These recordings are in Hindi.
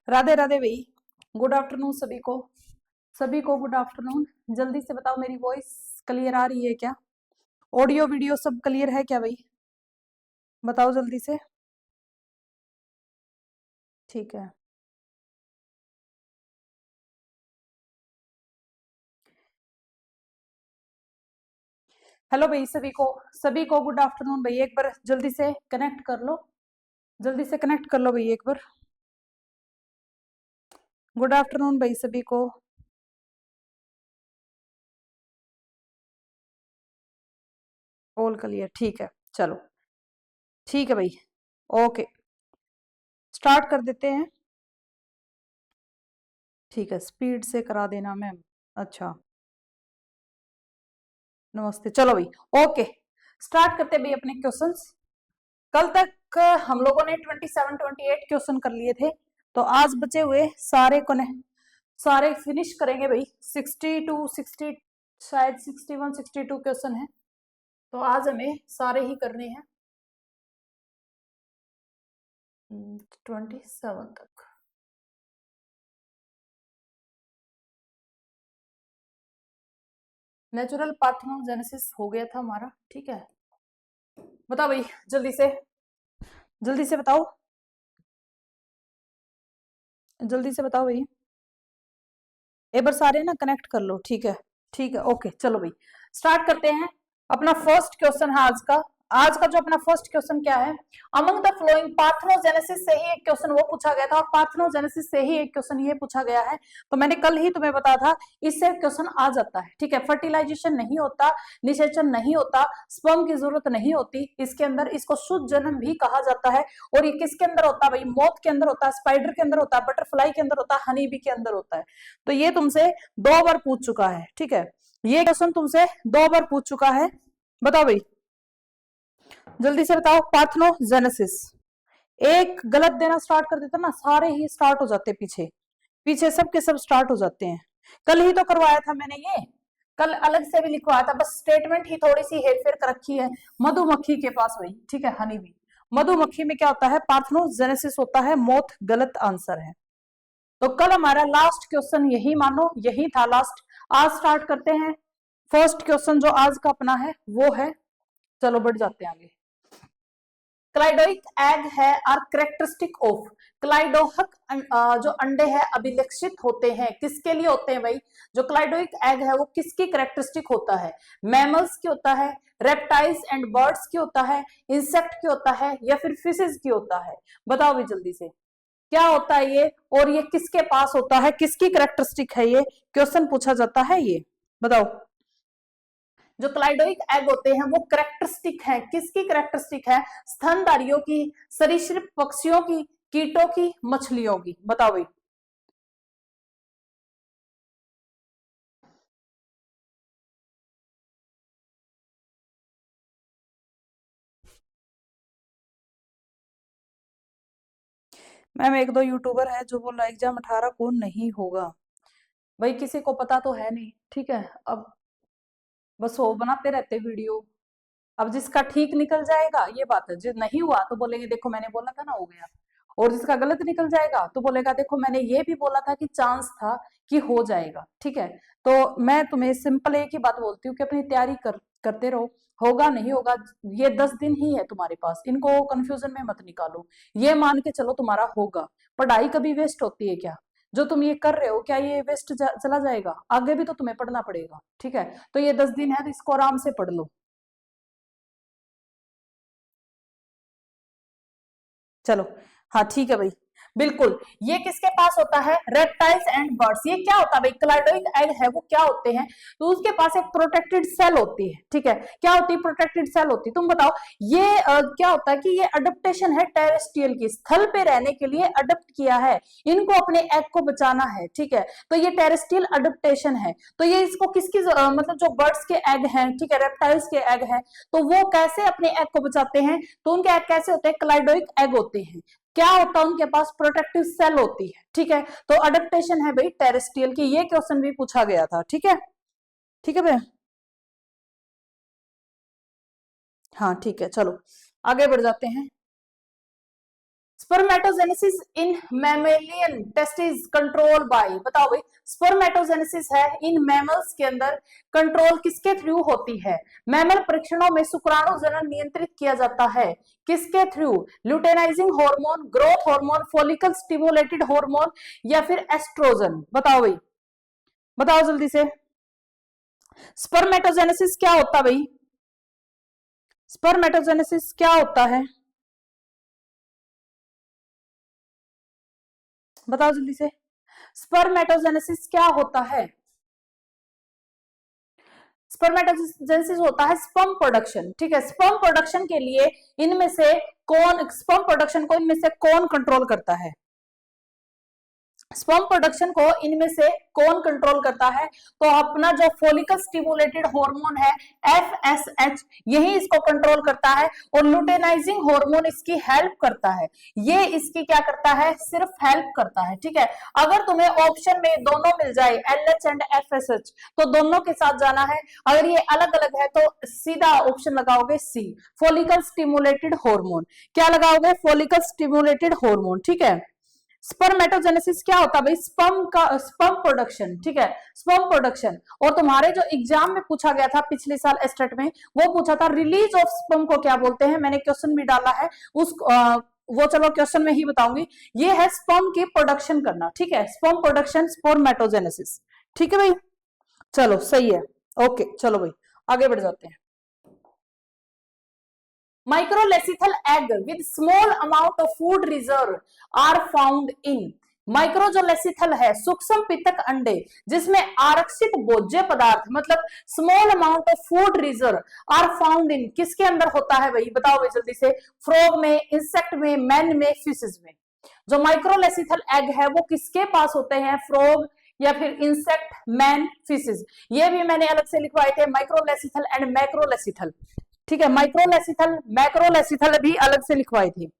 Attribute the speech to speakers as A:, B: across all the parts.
A: राधे राधे भाई, गुड आफ्टरनून सभी को गुड आफ्टरनून। जल्दी से बताओ मेरी वॉइस क्लियर आ रही है क्या? ऑडियो वीडियो सब क्लियर है क्या भाई? बताओ जल्दी से। ठीक है। हेलो भाई, सभी को गुड आफ्टरनून भाई। एक बार जल्दी से कनेक्ट कर लो, जल्दी से कनेक्ट कर लो भाई एक बार। गुड आफ्टरनून भाई सभी को। ऑल क्लियर, ठीक है चलो। ठीक है भाई, ओके स्टार्ट कर देते हैं। ठीक है, स्पीड से करा देना मैम। अच्छा, नमस्ते। चलो भाई, ओके स्टार्ट करते भाई अपने क्वेश्चंस। कल तक हम लोगों ने 27-28 क्वेश्चन कर लिए थे, तो आज बचे हुए सारे को सारे फिनिश करेंगे भाई। 60 शायद 61-62 क्वेश्चन है, तो आज हमें सारे ही करने हैं 27 तक। नेचुरल पार्थेनोजेनेसिस हो गया था हमारा, ठीक है। बताओ भाई जल्दी से बताओ, जल्दी से बताओ भाई। एक बार सारे ना कनेक्ट कर लो, ठीक है ठीक है, ओके चलो भाई स्टार्ट करते हैं। अपना फर्स्ट क्वेश्चन है आज का जो अपना फर्स्ट क्वेश्चन क्या है, अमंग द फ्लोइंग पार्थेनोजेनेसिस से ही एक क्वेश्चन वो पूछा गया था और पार्थेनोजेनेसिस से ही एक क्वेश्चन ये पूछा गया है। तो मैंने कल ही तुम्हें बताया था, इससे क्वेश्चन आ जाता है, ठीक है। फर्टिलाइजेशन नहीं होता, निषेचन नहीं होता, स्पर्म की जरूरत नहीं होती इसके अंदर, इसको शुद्ध जन्म भी कहा जाता है। और ये किसके अंदर होता है भाई? मोथ के अंदर होता है, स्पाइडर के अंदर होता है, बटरफ्लाई के अंदर होता है, हनी बी के अंदर होता है। तो ये तुमसे 2 बार पूछ चुका है, ठीक है। ये क्वेश्चन तुमसे 2 बार पूछ चुका है। बताओ भाई जल्दी से बताओ। पार्थेनोजेनेसिस एक गलत देना स्टार्ट कर देता ना, सारे ही स्टार्ट हो जाते, पीछे पीछे सब के सब स्टार्ट हो जाते हैं। कल ही तो करवाया था मैंने, ये कल अलग से भी लिखवाया था, बस स्टेटमेंट ही थोड़ी सी हेरफेर कर रखी है। मधुमक्खी के पास वही, ठीक है, हनी बी। मधुमक्खी में क्या होता है? पार्थेनोजेनेसिस होता है, मोथ गलत आंसर है। तो कल हमारा लास्ट क्वेश्चन यही मानो, यही था लास्ट। आज स्टार्ट करते हैं। फर्स्ट क्वेश्चन जो आज का अपना है वो है, चलो बढ़ जाते हैं आगे। क्लाइडोइक एग है आर कैरेक्टरिस्टिक ऑफ, क्लाइडोहक जो अंडे हैं अभिलक्षित होते हैं, किसके लिए होते हैं भाई? जो क्लाइडोइक एग है वो किसकी कैरेक्टरिस्टिक होता है? मैमल्स की होता है, रेप्टाइल्स एंड बर्ड्स की होता है, इंसेक्ट की होता है, या फिर फिशेज की होता है? बताओ भी जल्दी से, क्या होता है ये और ये किसके पास होता है, किसकी कैरेक्टरिस्टिक है? ये क्वेश्चन पूछा जाता है, ये बताओ। जो क्लाइडोइक एग होते हैं वो कैरेक्टरिस्टिक है, किसकी कैरेक्टरिस्टिक है? स्तनधारियों की, सरीसृप पक्षियों की, कीटों की, मछलियों की? बताओ भाई। मैम एक दो यूट्यूबर है जो बोला एग्जाम 18 को नहीं होगा, भाई किसी को पता तो है नहीं, ठीक है। अब बस वो बनाते रहते वीडियो, अब जिसका ठीक निकल जाएगा ये बात है, जो नहीं हुआ तो बोलेंगे देखो मैंने बोला था ना हो गया, और जिसका गलत निकल जाएगा तो बोलेगा देखो मैंने ये भी बोला था कि चांस था कि हो जाएगा, ठीक है। तो मैं तुम्हें सिंपल एक ही बात बोलती हूँ कि अपनी तैयारी करते रहो, होगा नहीं होगा, ये 10 दिन ही है तुम्हारे पास, इनको कंफ्यूजन में मत निकालो। ये मान के चलो तुम्हारा होगा। पढ़ाई कभी वेस्ट होती है क्या? जो तुम ये कर रहे हो क्या ये वेस्ट चला जाएगा? आगे भी तो तुम्हें पढ़ना पड़ेगा, ठीक है। तो ये 10 दिन है तो इसको आराम से पढ़ लो। चलो, हाँ ठीक है भाई, बिल्कुल। ये किसके पास होता है? Reptiles and birds. ये क्या होता है भाई? क्लाइडोइक एग है वो क्या होते हैं? तो उसके पास एक प्रोटेक्टेड सेल होती है, ठीक है। क्या होती है? प्रोटेक्टेड सेल होती है। तुम बताओ ये क्या होता है कि ये अडेप्टेशन है टेरेस्ट्रियल की, स्थल पे रहने के लिए अडेप्ट किया है, इनको अपने एग को बचाना है, ठीक है। तो ये टेरेस्ट्रियल अडेप्टेशन है। तो ये इसको किसकी मतलब जो बर्ड्स के एग हैं, ठीक है, रेप्टाइल्स के एग हैं, तो वो कैसे अपने एग को बचाते हैं? तो उनके एग कैसे होते हैं? क्लाइडोइक एग होते हैं। क्या होता है उनके पास? प्रोटेक्टिव सेल होती है, ठीक है। तो अडेप्टेशन है भाई टेरेस्ट्रियल की, ये क्वेश्चन भी पूछा गया था, ठीक है। ठीक है भाई, हाँ ठीक है चलो आगे बढ़ जाते हैं। Spermatogenesis in mammalian test is control by, बताओ भाई स्पर्मेटोजेनेसिस है इन मैमल्स के अंदर, कंट्रोल किसके थ्रू होती है? मैमल परीक्षणों में शुक्राणु जनन नियंत्रित किया जाता है किसके through? Luteinising hormone, growth hormone, follicle stimulated hormone या फिर एस्ट्रोजन? बताओ भाई, बताओ जल्दी से। स्पर्मेटोजेनेसिस क्या होता है भाई? स्पर्मेटोजेनेसिस क्या होता है? बताओ जल्दी से, स्पर्मेटोजेनेसिस क्या होता है? स्पर्मेटोजेनेसिस होता है स्पर्म प्रोडक्शन, ठीक है। स्पर्म प्रोडक्शन के लिए इनमें से कौन, स्पर्म प्रोडक्शन को इनमें से कौन कंट्रोल करता है? स्पर्म प्रोडक्शन को इनमें से कौन कंट्रोल करता है? तो अपना जो फॉलिकल स्टिमुलेटेड हार्मोन है FSH, यही इसको कंट्रोल करता है, और लुटेनाइजिंग हार्मोन इसकी हेल्प करता है। ये इसकी क्या करता है? सिर्फ हेल्प करता है, ठीक है। अगर तुम्हें ऑप्शन में दोनों मिल जाए LH एंड FSH तो दोनों के साथ जाना है, अगर ये अलग अलग है तो सीधा ऑप्शन लगाओगे C, फॉलिकल स्टिमुलेटेड हार्मोन। क्या लगाओगे? फॉलिकल स्टिमुलेटेड हार्मोन, ठीक है। स्पर्मेटोजेनेसिस क्या होता है भाई? स्पर्म का, स्पर्म प्रोडक्शन, ठीक है, स्पर्म प्रोडक्शन। और तुम्हारे जो एग्जाम में पूछा गया था पिछले साल एस्टेट में, वो पूछा था रिलीज ऑफ स्पर्म को क्या बोलते हैं, मैंने क्वेश्चन भी डाला है उस वो चलो क्वेश्चन में ही बताऊंगी। ये है स्पर्म की प्रोडक्शन करना, ठीक है, स्पर्म प्रोडक्शन, स्पर्मेटोजेनेसिस, ठीक है भाई। चलो सही है, ओके चलो भाई आगे बढ़ जाते हैं। Microlethal egg with small amount of food reserve are found in, micro जो लेसिथल है, सूक्ष्म पितक अंडे जिसमें आरक्षित भोज्य पदार्थ मतलब small amount of food reserve are found in, किसके अंदर होता है भाई? बताओ भाई जल्दी से। फ्रॉग में, इंसेक्ट में, मैन में, फिशेस में। जो माइक्रोलेसिथल एग है वो किसके पास होते हैं? फ्रॉग या फिर इंसेक्ट, मैन, फिशेस। ये भी मैंने अलग से लिखवाए थे, माइक्रोलेसिथल एंड मैक्रोलेसिथल, ठीक है। माइक्रोलेसिथल, मैक्रोलेसिथल भी अलग से लिखवाई थी।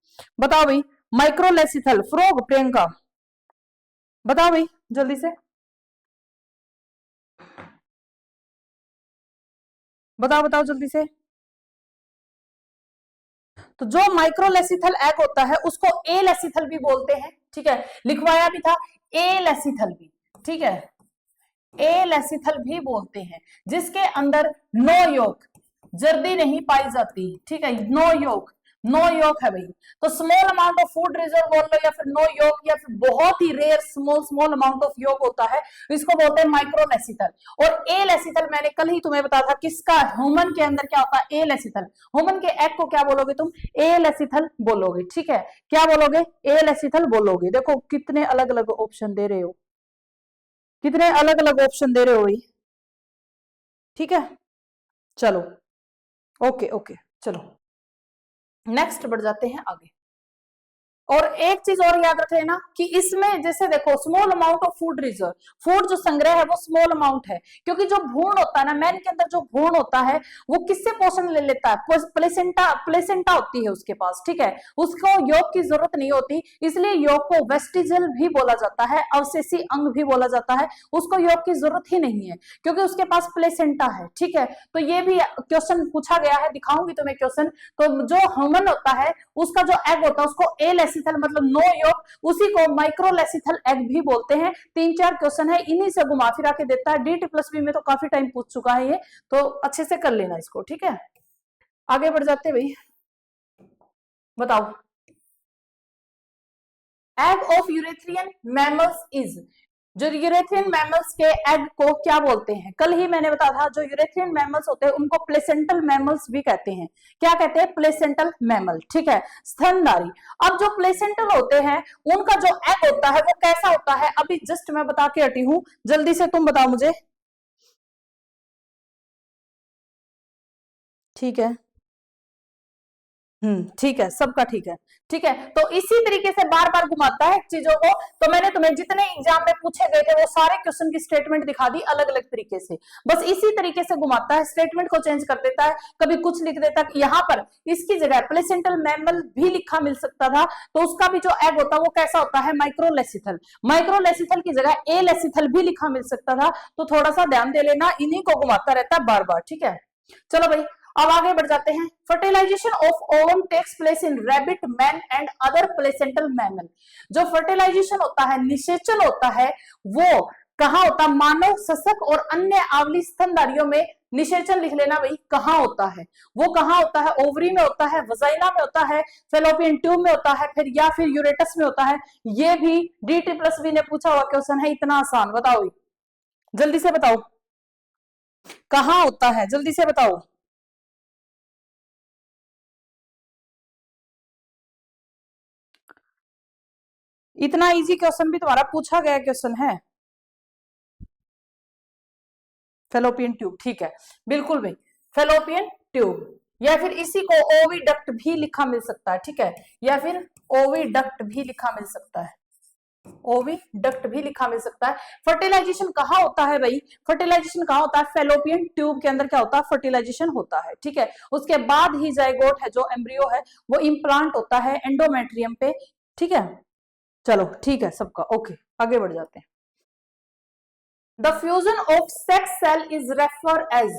A: बताओ भाई माइक्रोलेसिथल, फ्रॉग, प्रियंका बताओ भाई जल्दी से, बताओ बताओ जल्दी से। तो जो माइक्रोलेसिथल एग होता है उसको ए लेसिथल भी बोलते हैं, ठीक है, लिखवाया भी था ए लेसिथल भी, ठीक है, ए लेसिथल भी बोलते हैं, जिसके अंदर नो योक, जर्दी नहीं पाई जाती, ठीक है, नो योक, नो योक है भाई। तो small amount of food reserve बोल लो या फिर नो योक या फिर बहुत ही rare small small amount of yolk होता है, इसको बोलते हैं माइक्रोलेसिथल। और ए लेसिथल मैंने कल ही तुम्हें बताया था किसका, ह्यूमन के अंदर क्या होता है? ए लेसिथल। ह्यूमन के एग को क्या बोलोगे तुम? ए लेसिथल बोलोगे, ठीक है, क्या बोलोगे? ए लेसिथल बोलोगे। देखो कितने अलग अलग ऑप्शन दे रहे हो, कितने अलग अलग ऑप्शन दे रहे हो भाई, ठीक है। चलो ओके ओके चलो नेक्स्ट बढ़ जाते हैं आगे। और एक चीज और याद रख लेना कि इसमें जैसे देखो small amount of food reserve, food जो संग्रह है वो स्मॉल अमाउंट है, क्योंकि जो भ्रूण होता है ना, मैन के अंदर जो भ्रूण होता है वो किससे पोषण ले लेता है? प्लेसेंटा, प्लेसेंटा होती है उसके पास, ठीक है, उसको योग की जरूरत नहीं होती, इसलिए योग को वेस्टिजल भी बोला जाता है, अवशेषी अंग भी बोला जाता है, उसको योग की जरूरत ही नहीं है क्योंकि उसके पास प्लेसेंटा है, ठीक है। तो ये भी क्वेश्चन पूछा गया है, दिखाऊंगी तुम्हें क्वेश्चन। तो जो ह्यूमन होता है उसका जो एग होता है उसको ए लेसिथल मतलब नो योग, उसी को माइक्रोलेसिथल एग भी बोलते हैं। 3-4 क्वेश्चन है, इन्हीं से घुमा फिरा के देता है। DT+B में तो काफी टाइम पूछ चुका है ये, तो अच्छे से कर लेना इसको, ठीक है। आगे बढ़ जाते भाई, बताओ एग ऑफ यूरेथ्रियन मैमल्स इज, जो यूरेथ्रियन मैमल्स के एग को क्या बोलते हैं? कल ही मैंने बताया था जो यूरेथ्रियन मैमल्स होते हैं उनको प्लेसेंटल मैमल्स भी कहते हैं। क्या कहते हैं? प्लेसेंटल मैमल, ठीक है, स्तनधारी। अब जो प्लेसेंटल होते हैं उनका जो एग होता है वो कैसा होता है? अभी जस्ट मैं बता के हटी हूं, जल्दी से तुम बताओ मुझे, ठीक है, ठीक है, सबका ठीक है, ठीक है। तो इसी तरीके से बार बार घुमाता है चीजों को। तो मैंने तुम्हें जितने एग्जाम में पूछे गए थे वो सारे क्वेश्चन की स्टेटमेंट दिखा दी अलग अलग तरीके से, बस इसी तरीके से घुमाता है, स्टेटमेंट को चेंज कर देता है, कभी कुछ लिख देता है। यहाँ पर इसकी जगह प्लेसेंटल मैमल भी लिखा मिल सकता था, तो उसका भी जो एग होता है वो कैसा होता है? माइक्रोलेसिथल। माइक्रोलेसिथल की जगह ए लेसिथल भी लिखा मिल सकता था, तो थोड़ा सा ध्यान दे लेना, इन्हीं को घुमाता रहता है बार बार, ठीक है। चलो भाई अब आगे बढ़ जाते हैं। Fertilisation of ovum takes place in rabbit, man and other placental mammal. जो फर्टिलाइजेशन होता है, निषेचन होता है, वो कहाँ होता है? मानव, सशक और अन्य आवली स्तनधारियों में निषेचन लिख लेना भाई, कहाँ होता है? वो कहाँ होता है? ओवरी में होता है, वजाइना में होता है, फेलोपियन ट्यूब में होता है, फिर या फिर यूरेटस में होता है। ये भी DT+B ने पूछा हुआ क्वेश्चन है, इतना आसान। बताओ जल्दी से बताओ, कहाँ होता है? जल्दी से बताओ। इतना इजी क्वेश्चन भी तुम्हारा पूछा गया क्वेश्चन है। फेलोपियन ट्यूब, ठीक है, बिल्कुल भाई, फेलोपियन ट्यूब, या फिर इसी को ओविडक्ट भी लिखा मिल सकता है, ठीक है, या फिर ओविडक्ट भी लिखा मिल सकता है, ओविडक्ट भी लिखा मिल सकता है। फर्टिलाइजेशन कहाँ होता है भाई? फर्टिलाइजेशन कहाँ होता है? फेलोपियन ट्यूब के अंदर क्या होता है? फर्टिलाइजेशन होता है, ठीक है। उसके बाद ही जाइगोट है, जो एम्ब्रियो है, वो इम्प्लांट होता है एंडोमेट्रियम पे, ठीक है। चलो ठीक है सबका, ओके, आगे बढ़ जाते हैं। The fusion of sex cell is refer as,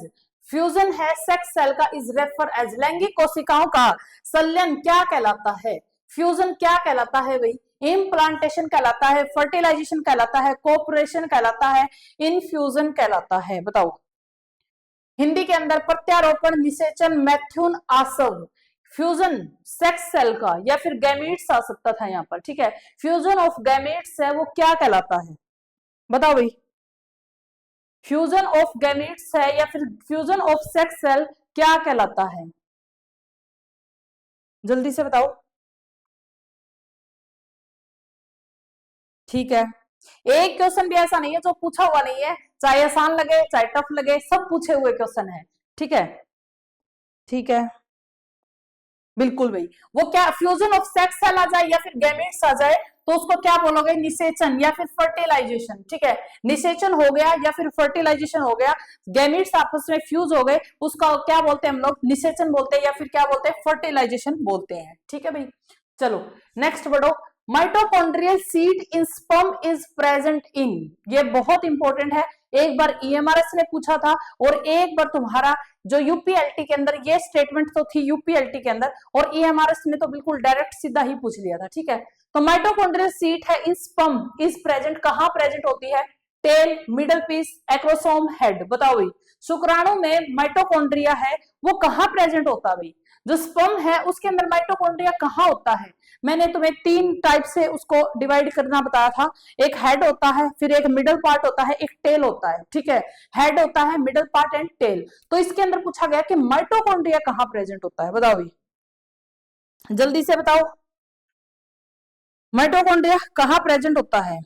A: fusion है सेक्स सेल का, इज रेफर एज, लैंगिक कोशिकाओं का संलयन क्या कहलाता है? फ्यूजन क्या कहलाता है भाई? इम्प्लांटेशन कहलाता है, फर्टिलाइजेशन कहलाता है, कोऑपरेशन कहलाता है, इनफ्यूजन कहलाता है। बताओ। हिंदी के अंदर प्रत्यारोपण, निषेचन, मैथ्यून, आसव। फ्यूजन सेक्स सेल का या फिर गैमीट्स आ सकता था यहाँ पर, ठीक है। फ्यूजन ऑफ गैमीट्स है, वो क्या कहलाता है? बताओ भाई। फ्यूजन ऑफ गैमीट्स है या फिर फ्यूजन ऑफ सेक्स सेल क्या कहलाता है? जल्दी से बताओ। ठीक है, एक क्वेश्चन भी ऐसा नहीं है जो पूछा हुआ नहीं है, चाहे आसान लगे चाहे टफ लगे, सब पूछे हुए क्वेश्चन है, ठीक है। ठीक है, बिल्कुल भाई। वो क्या फ्यूजन ऑफ सेक्स सेल आ जाए या फिर गैमेट्स आ जाए तो उसको क्या बोलोगे? निषेचन या फिर फर्टिलाइजेशन, ठीक है। निषेचन हो गया या फिर फर्टिलाइजेशन हो गया, गैमेट्स आपस में फ्यूज हो गए, उसका क्या बोलते हैं हम लोग? निषेचन बोलते हैं या फिर क्या बोलते हैं? फर्टिलाइजेशन बोलते हैं, ठीक है भाई। चलो नेक्स्ट बढ़ो। Mitochondrial seat in sperm is present in, ये बहुत इंपॉर्टेंट है, एक बार EMRS ने पूछा था और एक बार तुम्हारा जो UPLT के अंदर ये स्टेटमेंट तो थी UPLT के अंदर, और EMRS ने तो बिल्कुल डायरेक्ट सीधा ही पूछ लिया था, ठीक है। तो माइटोकॉन्ड्रियल सीट है इन स्पर्म इज प्रेजेंट, कहां प्रेजेंट होती है? Tail, middle piece, acrosome, head. बताओ भाई, शुक्राणु में माइटोकॉन्ड्रिया है, वो कहां प्रेजेंट होता है भाई? जो स्पर्म है उसके अंदर माइटोकॉन्ड्रिया कहां होता है? मैंने तुम्हें 3 टाइप से उसको डिवाइड करना बताया था, एक हेड होता है, फिर एक मिडल पार्ट होता है, एक टेल होता है, ठीक है। हेड होता है, मिडल पार्ट एंड टेल। तो इसके अंदर पूछा गया कि माइटोकॉन्ड्रिया कहां प्रेजेंट होता है? बताओ भाई, जल्दी से बताओ, माइटोकॉन्ड्रिया कहां प्रेजेंट होता है?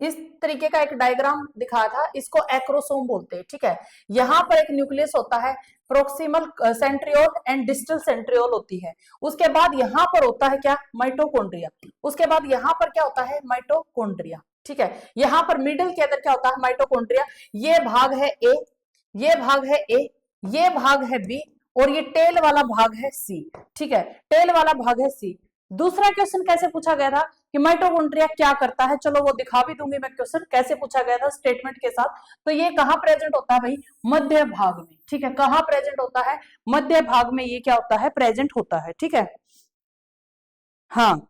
A: इस तरीके का एक डायग्राम दिखाया था, इसको एक्रोसोम बोलते हैं, ठीक है। यहाँ पर एक न्यूक्लियस होता है, proximal centriole and distal centriole होती है। उसके बाद यहाँ पर होता है क्या? माइटोकॉन्ड्रिया। उसके बाद यहाँ पर क्या होता है? माइटोकॉन्ड्रिया, ठीक है। यहाँ पर मिडिल के अंदर क्या होता है? माइटोकॉन्ड्रिया। ये भाग है ए, ये भाग है ए, ये भाग है बी, और ये टेल वाला भाग है सी, ठीक है। टेल वाला भाग है सी। दूसरा क्वेश्चन कैसे पूछा गया था कि माइटोकॉन्ड्रिया क्या करता है? चलो वो दिखा भी दूंगी मैं, क्वेश्चन कैसे पूछा गया था स्टेटमेंट के साथ। तो ये कहां प्रेजेंट होता है भाई? मध्य भाग में, ठीक है। कहां प्रेजेंट होता है? मध्य भाग में ये क्या होता है? प्रेजेंट होता है, ठीक है। हाँ,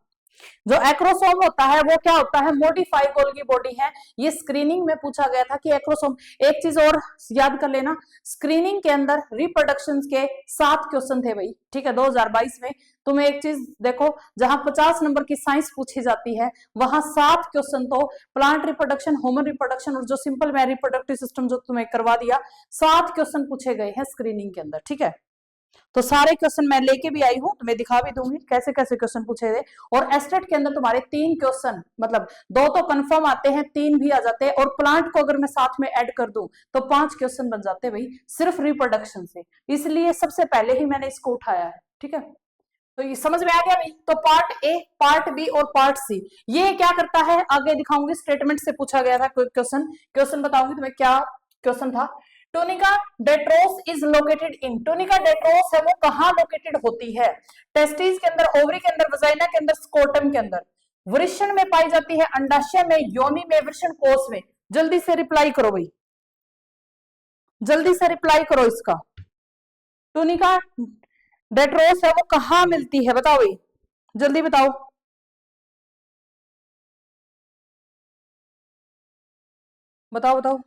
A: जो एक्रोसोम होता है वो क्या होता है? मॉडिफाई गोल्गी बॉडी है। ये स्क्रीनिंग में पूछा गया था कि एक्रोसोम, एक चीज और याद कर लेना, स्क्रीनिंग के अंदर रिप्रोडक्शन के 7 क्वेश्चन थे भाई, ठीक है, 2022 में। तुम्हें एक चीज देखो, जहां 50 नंबर की साइंस पूछी जाती है, वहां 7 क्वेश्चन तो प्लांट रिप्रोडक्शन, ह्यूमन रिप्रोडक्शन और जो सिंपल में रिप्रोडक्टिव सिस्टम जो तुम्हें करवा दिया, 7 क्वेश्चन पूछे गए हैं स्क्रीनिंग के अंदर, ठीक है। तो सारे क्वेश्चन मैं लेके भी आई हूं, तुम्हें दिखा भी दूंगी कैसे कैसे क्वेश्चन पूछे थे। और एस्टेट के अंदर तुम्हारे 3 क्वेश्चन, मतलब 2 तो कंफर्म आते हैं, 3 भी आ जाते हैं, और प्लांट को अगर मैं साथ में ऐड कर दूं तो 5 क्वेश्चन बन जाते हैं भाई, सिर्फ रिप्रोडक्शन से। इसलिए सबसे पहले ही मैंने इसको उठाया है, ठीक है। तो ये समझ में आ गया भाई। तो पार्ट ए, पार्ट बी और पार्ट सी ये क्या करता है आगे दिखाऊंगी। स्टेटमेंट से पूछा गया था कोई क्वेश्चन, क्वेश्चन बताऊंगी तुम्हें क्या क्वेश्चन था। Tunica dartos is located in, tunica dartos है वो कहाँ लोकेटेड होती है? टेस्टिस के अंदर, ओवरी के अंदर, वजाइना के अंदर, स्कोटम के अंदर। वृषण में पाई जाती है, अंडाशय में, योनि में, वृषण कोष में। जल्दी से रिप्लाई करो भाई, जल्दी से रिप्लाई करो इसका। टूनिका डेट्रोस है वो कहाँ मिलती है, बताओ भाई, जल्दी बताओ। बताओ बताओ।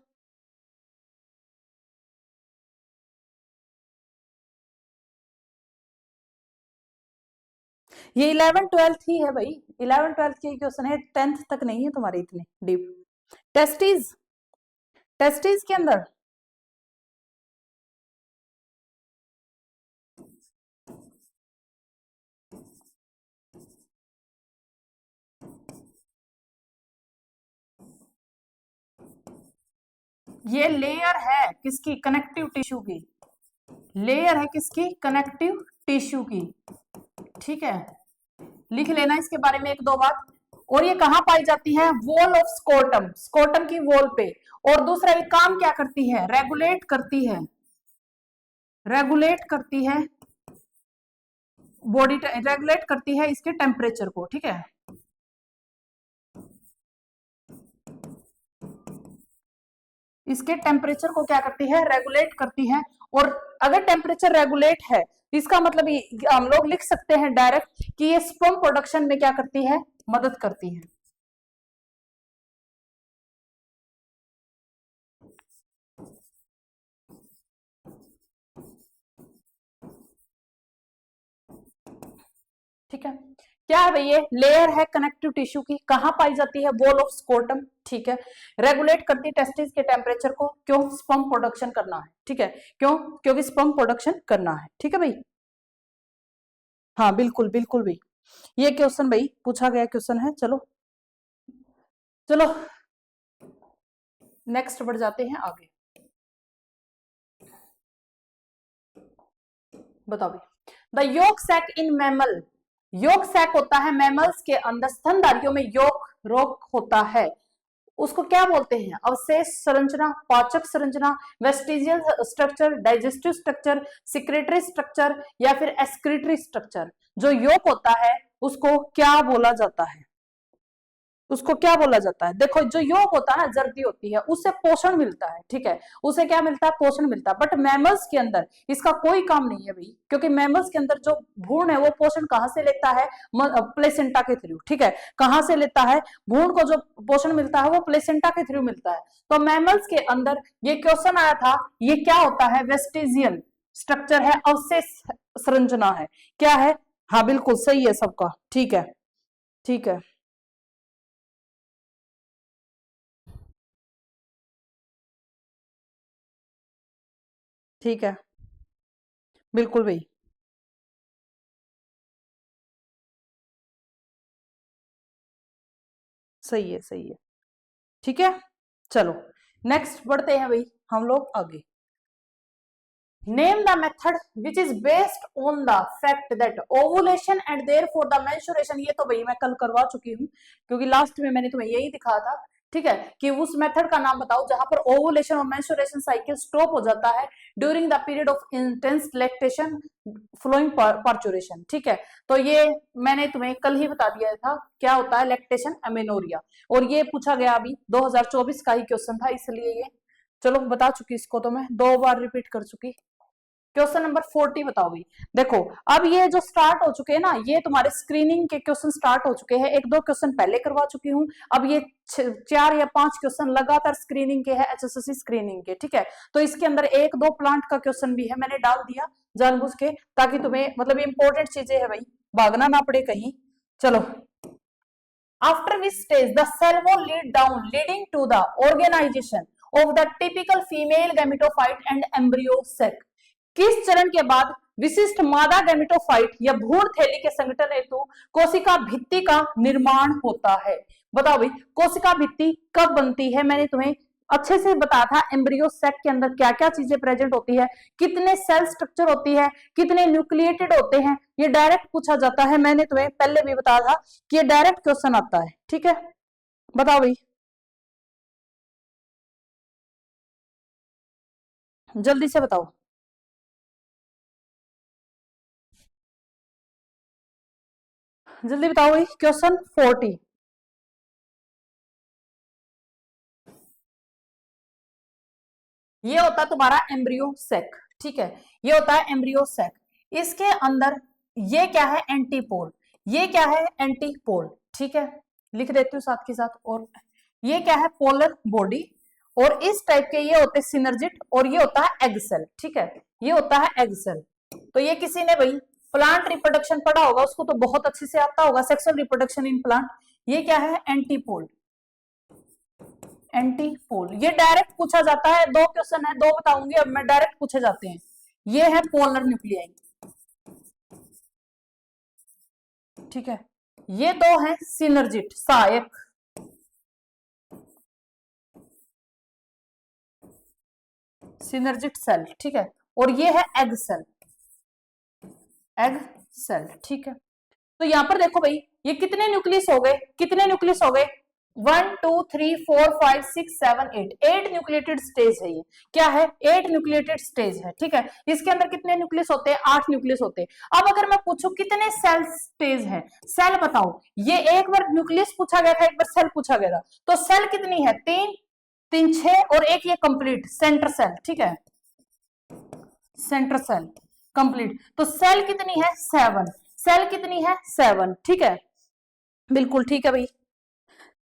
A: ये 11th 12th ही है भाई, 11th 12th के क्वेश्चन है, 10th तक नहीं है तुम्हारे इतने डीप। टेस्टिस, टेस्टिस के अंदर ये लेयर है किसकी? कनेक्टिव टिश्यू की। लेयर है किसकी? कनेक्टिव टिश्यू की। ठीक है, लिख लेना इसके बारे में एक दो बात। और ये कहां पाई जाती है? वॉल ऑफ स्कोटम, स्कोटम की वॉल पे। और दूसरा ये काम क्या करती है? रेगुलेट करती है, रेगुलेट करती है बॉडी, रेगुलेट करती है इसके टेम्परेचर को। ठीक है, इसके टेम्परेचर को क्या करती है? रेगुलेट करती है। और अगर टेम्परेचर रेगुलेट है, इसका मतलब हम लोग लिख सकते हैं डायरेक्ट कि ये स्पर्म प्रोडक्शन में क्या करती है? मदद करती है। ठीक है, क्या है भाई? ये लेयर है कनेक्टिव टिश्यू की, कहां पाई जाती है? Wall of scrotum. ठीक है, रेगुलेट करती है टेस्टिस के टेम्परेचर को, क्यों? स्पर्म प्रोडक्शन करना है। ठीक है, क्यों? क्योंकि स्पर्म प्रोडक्शन करना है। ठीक है भाई, हाँ बिल्कुल बिल्कुल भाई, ये क्वेश्चन भाई पूछा गया क्वेश्चन है। चलो चलो नेक्स्ट बढ़ जाते हैं आगे। बताओ भाई, the yolk sac in mammal, yolk sac होता है मैमल्स के अंदर, स्तनधारियों में योक रोक होता है, उसको क्या बोलते हैं? अवशेष संरचना, पाचक संरचना, vestigial structure, digestive structure, secretory structure या फिर एक्सक्रीटरी स्ट्रक्चर। जो योक होता है उसको क्या बोला जाता है? उसको क्या बोला जाता है? देखो, जो योग होता है ना, जर्दी होती है, उससे पोषण मिलता है। ठीक है, उसे क्या मिलता है? पोषण मिलता है। बट मैमल्स के अंदर इसका कोई काम नहीं है भाई, क्योंकि मैमल्स के अंदर जो भ्रूण है वो पोषण कहां से लेता है? प्लेसेंटा के थ्रू। ठीक है, कहां से लेता है? भ्रूण को जो पोषण मिलता है वो प्लेसेंटा के थ्रू मिलता है। तो मैमल्स के अंदर ये क्वेश्चन आया था, ये क्या होता है? वेस्टिजियल स्ट्रक्चर है, अवशेष संरचना है। क्या है? हाँ बिल्कुल सही है सबका। ठीक है, ठीक है, ठीक है, बिल्कुल भाई, सही है, सही है। ठीक है, चलो नेक्स्ट बढ़ते हैं भाई हम लोग आगे। Name the method which is based on the fact that ovulation and therefore the menstruation. ये तो भाई मैं कल करवा चुकी हूँ, क्योंकि लास्ट में मैंने तुम्हें यही दिखा था। ठीक है, कि उस मेथड का नाम बताओ जहां पर ओवुलेशन और मेंस्ट्रुएशन साइकिल स्टॉप हो जाता है during the period of intense lactation following parturition. ठीक है, तो ये मैंने तुम्हें कल ही बता दिया था क्या होता है लैक्टेशन एमेनोरिया, और ये पूछा गया अभी 2024 का ही क्वेश्चन था, इसलिए ये चलो बता चुकी, इसको तो मैं 2 बार रिपीट कर चुकी। क्वेश्चन नंबर 40 बताओ भाई। देखो, अब ये जो स्टार्ट हो चुके हैं ना, ये तुम्हारे स्क्रीनिंग के क्वेश्चन स्टार्ट हो चुके हैं। 1-2 क्वेश्चन पहले करवा चुकी हूँ, अब ये 4 या 5 क्वेश्चन लगातार स्क्रीनिंग के हैं, एचएसएससी स्क्रीनिंग के। ठीक है, तो इसके अंदर 1-2 प्लांट का क्वेश्चन भी है, मैंने डाल दिया जानबूझ के, ताकि तुम्हें मतलब इंपॉर्टेंट चीजें है भाई, भागना ना पड़े कहीं। चलो, after which stage the cell will lead down leading to the organization of the typical female gametophyte and embryo sac। किस चरण के बाद विशिष्ट मादा गैमेटोफाइट या भ्रूण थैली के संगठन हेतु कोशिका भित्ति का निर्माण होता है? बताओ भाई, कोशिका भित्ति कब बनती है? मैंने तुम्हें अच्छे से बताया था एम्ब्रियो सेक के अंदर क्या क्या चीजें प्रेजेंट होती है, कितने सेल स्ट्रक्चर होती है, कितने न्यूक्लिएटेड होते हैं, ये डायरेक्ट पूछा जाता है। मैंने तुम्हें पहले भी बताया था कि ये डायरेक्ट क्वेश्चन आता है। ठीक है, बताओ भाई। जल्दी से बताओ, जल्दी बताओ भाई। क्वेश्चन 40। ये होता है तुम्हारा एम्ब्रियो सेक, ठीक है, ये होता है एम्ब्रियो सेक। इसके अंदर ये क्या है, एंटीपोल, ये क्या है, एंटीपोल, ठीक है, लिख देती हूँ साथ के साथ। और ये क्या है, पोलर बॉडी। और इस टाइप के ये होते हैं सिनर्जिट, और ये होता है एग सेल, ठीक है, ये होता है एग सेल। तो ये किसी ने भाई प्लांट रिप्रोडक्शन पढ़ा होगा, उसको तो बहुत अच्छे से आता होगा, सेक्सुअल रिप्रोडक्शन इन प्लांट। ये क्या है, एंटीपोल, एंटीपोल। ये डायरेक्ट पूछा जाता है, दो क्वेश्चन है, दो बताऊंगी अब मैं, डायरेक्ट पूछे जाते हैं। ये है पोलर न्यूक्लियाई, ठीक है। ये दो है सिनर्जिट, सहायक, सिनर्जिट सेल, ठीक है। और ये है एग सेल, एग सेल, ठीक है। तो यहां पर देखो भाई, ये कितने न्यूक्लियस हो गए, कितने न्यूक्लियस हो गए, 1 2 3 4 5 6 7 8, 8 न्यूक्लिएटेड स्टेज है। ये क्या है, 8 न्यूक्लिएटेड स्टेज है, ठीक है। इसके अंदर कितने न्यूक्लियस होते हैं, 8 न्यूक्लियस होते हैं। अब अगर मैं पूछूं कितने सेल स्टेज है, सेल बताओ। ये एक बार न्यूक्लियस पूछा गया था, एक बार सेल पूछा गया था। तो सेल कितनी है, 3 3 6, और एक ये कंप्लीट सेंटर सेल, ठीक है, सेंटर सेल कंप्लीट। तो सेल कितनी है, 7, सेल कितनी है, 7, ठीक है, बिल्कुल ठीक है भाई।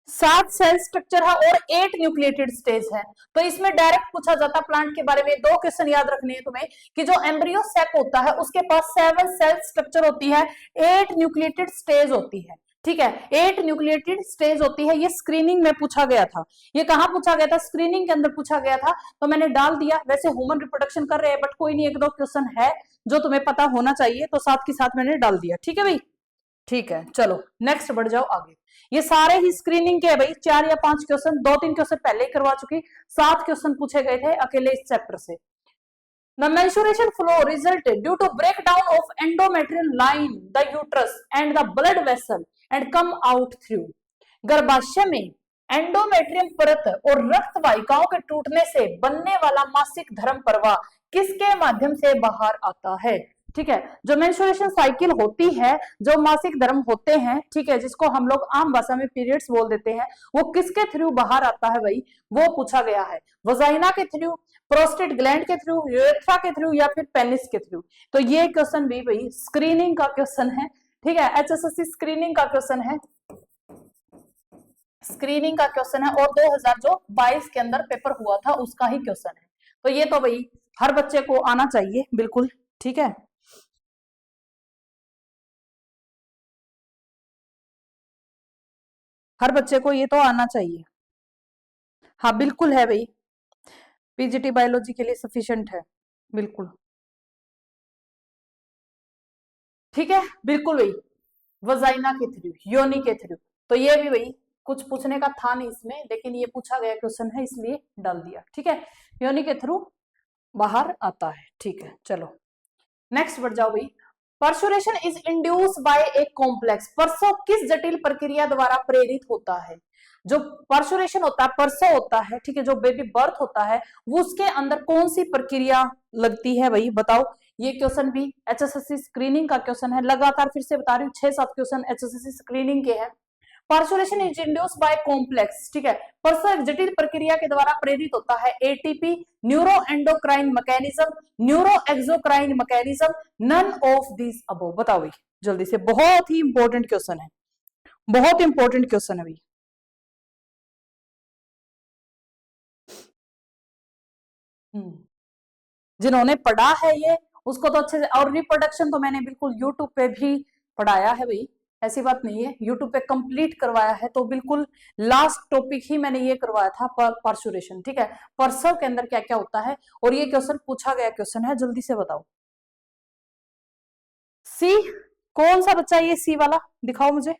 A: 7 सेल स्ट्रक्चर है और 8 न्यूक्लिएटेड स्टेज है। तो इसमें डायरेक्ट पूछा जाता प्लांट के बारे में। दो क्वेश्चन याद रखने हैं तुम्हें, कि जो एम्ब्रियो सेक होता है उसके पास 7 सेल स्ट्रक्चर होती है, 8 न्यूक्लिएटेड स्टेज होती है, ठीक है, 8 न्यूक्लिएटेड स्टेज होती है। ये स्क्रीनिंग में पूछा गया था, ये कहां पूछा गया था, स्क्रीनिंग के अंदर पूछा गया था, तो मैंने डाल दिया। वैसे ह्यूमन रिप्रोडक्शन कर रहे हैं, बट कोई नहीं, एक दो क्वेश्चन है जो तुम्हें पता होना चाहिए, तो साथ के साथ मैंने डाल दिया, ठीक है भाई, ठीक है। चलो नेक्स्ट बढ़ जाओ आगे। ये सारे ही स्क्रीनिंग के है भाई, 4 या 5 क्वेश्चन, 2-3 क्वेश्चन पहले ही करवा चुकी, 7 क्वेश्चन पूछे गए थे अकेले इस चैप्टर से। The menstruation flow resulted due to breakdown of endometrial line, the uterus and the blood vessel and come out through। गर्भाशय में एंडोमेट्रियम परत और रक्त वाहिकाओं के टूटने से बनने वाला मासिक धर्म प्रवाह किसके माध्यम से बाहर आता है, ठीक है। जो मेंस्ट्रुएशन साइकिल होती है, जो मासिक धर्म होते हैं, ठीक है, जिसको हम लोग आम भाषा में पीरियड्स बोल देते हैं, वो किसके थ्रू बाहर आता है भाई, वो पूछा गया है। वजाइना के थ्रू, प्रोस्टेट ग्लैंड के थ्रू, यूरेथ्रा के थ्रू, या फिर पेनिस के थ्रू। तो ये क्वेश्चन भी भाई स्क्रीनिंग का क्वेश्चन है, ठीक है, एचएसएससी स्क्रीनिंग का क्वेश्चन है, स्क्रीनिंग का क्वेश्चन है। और 2022 के अंदर पेपर हुआ था उसका ही क्वेश्चन है। तो ये तो भाई हर बच्चे को आना चाहिए, बिल्कुल ठीक है। हर बच्चे को ये तो आना चाहिए, हाँ बिल्कुल है भाई, पीजीटी बायोलॉजी के लिए सफिशिएंट है, बिल्कुल ठीक है, बिल्कुल भाई। वजाइना के थ्रू, योनि के थ्रू। तो ये भी भाई कुछ पूछने का था नहीं इसमें, लेकिन ये पूछा गया क्वेश्चन है इसलिए डाल दिया, ठीक है, योनि के थ्रू बाहर आता है, ठीक है। चलो नेक्स्ट बढ़ जाओ भाई। Parturition is induced by a complex, परसो किस जटिल प्रक्रिया द्वारा प्रेरित होता है। जो परसुरेशन होता है, परसो होता है, ठीक है, जो बेबी बर्थ होता है, वो उसके अंदर कौन सी प्रक्रिया लगती है भाई, बताओ। ये क्वेश्चन भी एचएसएससी स्क्रीनिंग का क्वेश्चन है, लगातार फिर से बता रही हूँ, 6-7 क्वेश्चन एचएसएससी स्क्रीनिंग के हैं। परसुरेशन इज इंड्यूस बाय कॉम्प्लेक्स, ठीक है, परसो एक जटिल प्रक्रिया के द्वारा प्रेरित होता है। ATP, neuro endocrine mechanism, neuro exocrine mechanism, none of this above. बताओ भाई जल्दी से, बहुत ही इंपॉर्टेंट क्वेश्चन है, बहुत इंपॉर्टेंट क्वेश्चन है भाई। जिन्होंने पढ़ा है ये उसको तो अच्छे से, और रिप्रोडक्शन तो मैंने बिल्कुल यूट्यूब पे भी पढ़ाया है भाई, ऐसी बात नहीं है, यूट्यूब पे कंप्लीट करवाया है। तो बिल्कुल लास्ट टॉपिक ही मैंने ये करवाया था, परसुरेशन, ठीक है, परसव के अंदर क्या क्या होता है। और ये क्वेश्चन पूछा गया क्वेश्चन है, जल्दी से बताओ। सी, कौन सा बच्चा ये सी वाला, दिखाओ मुझे।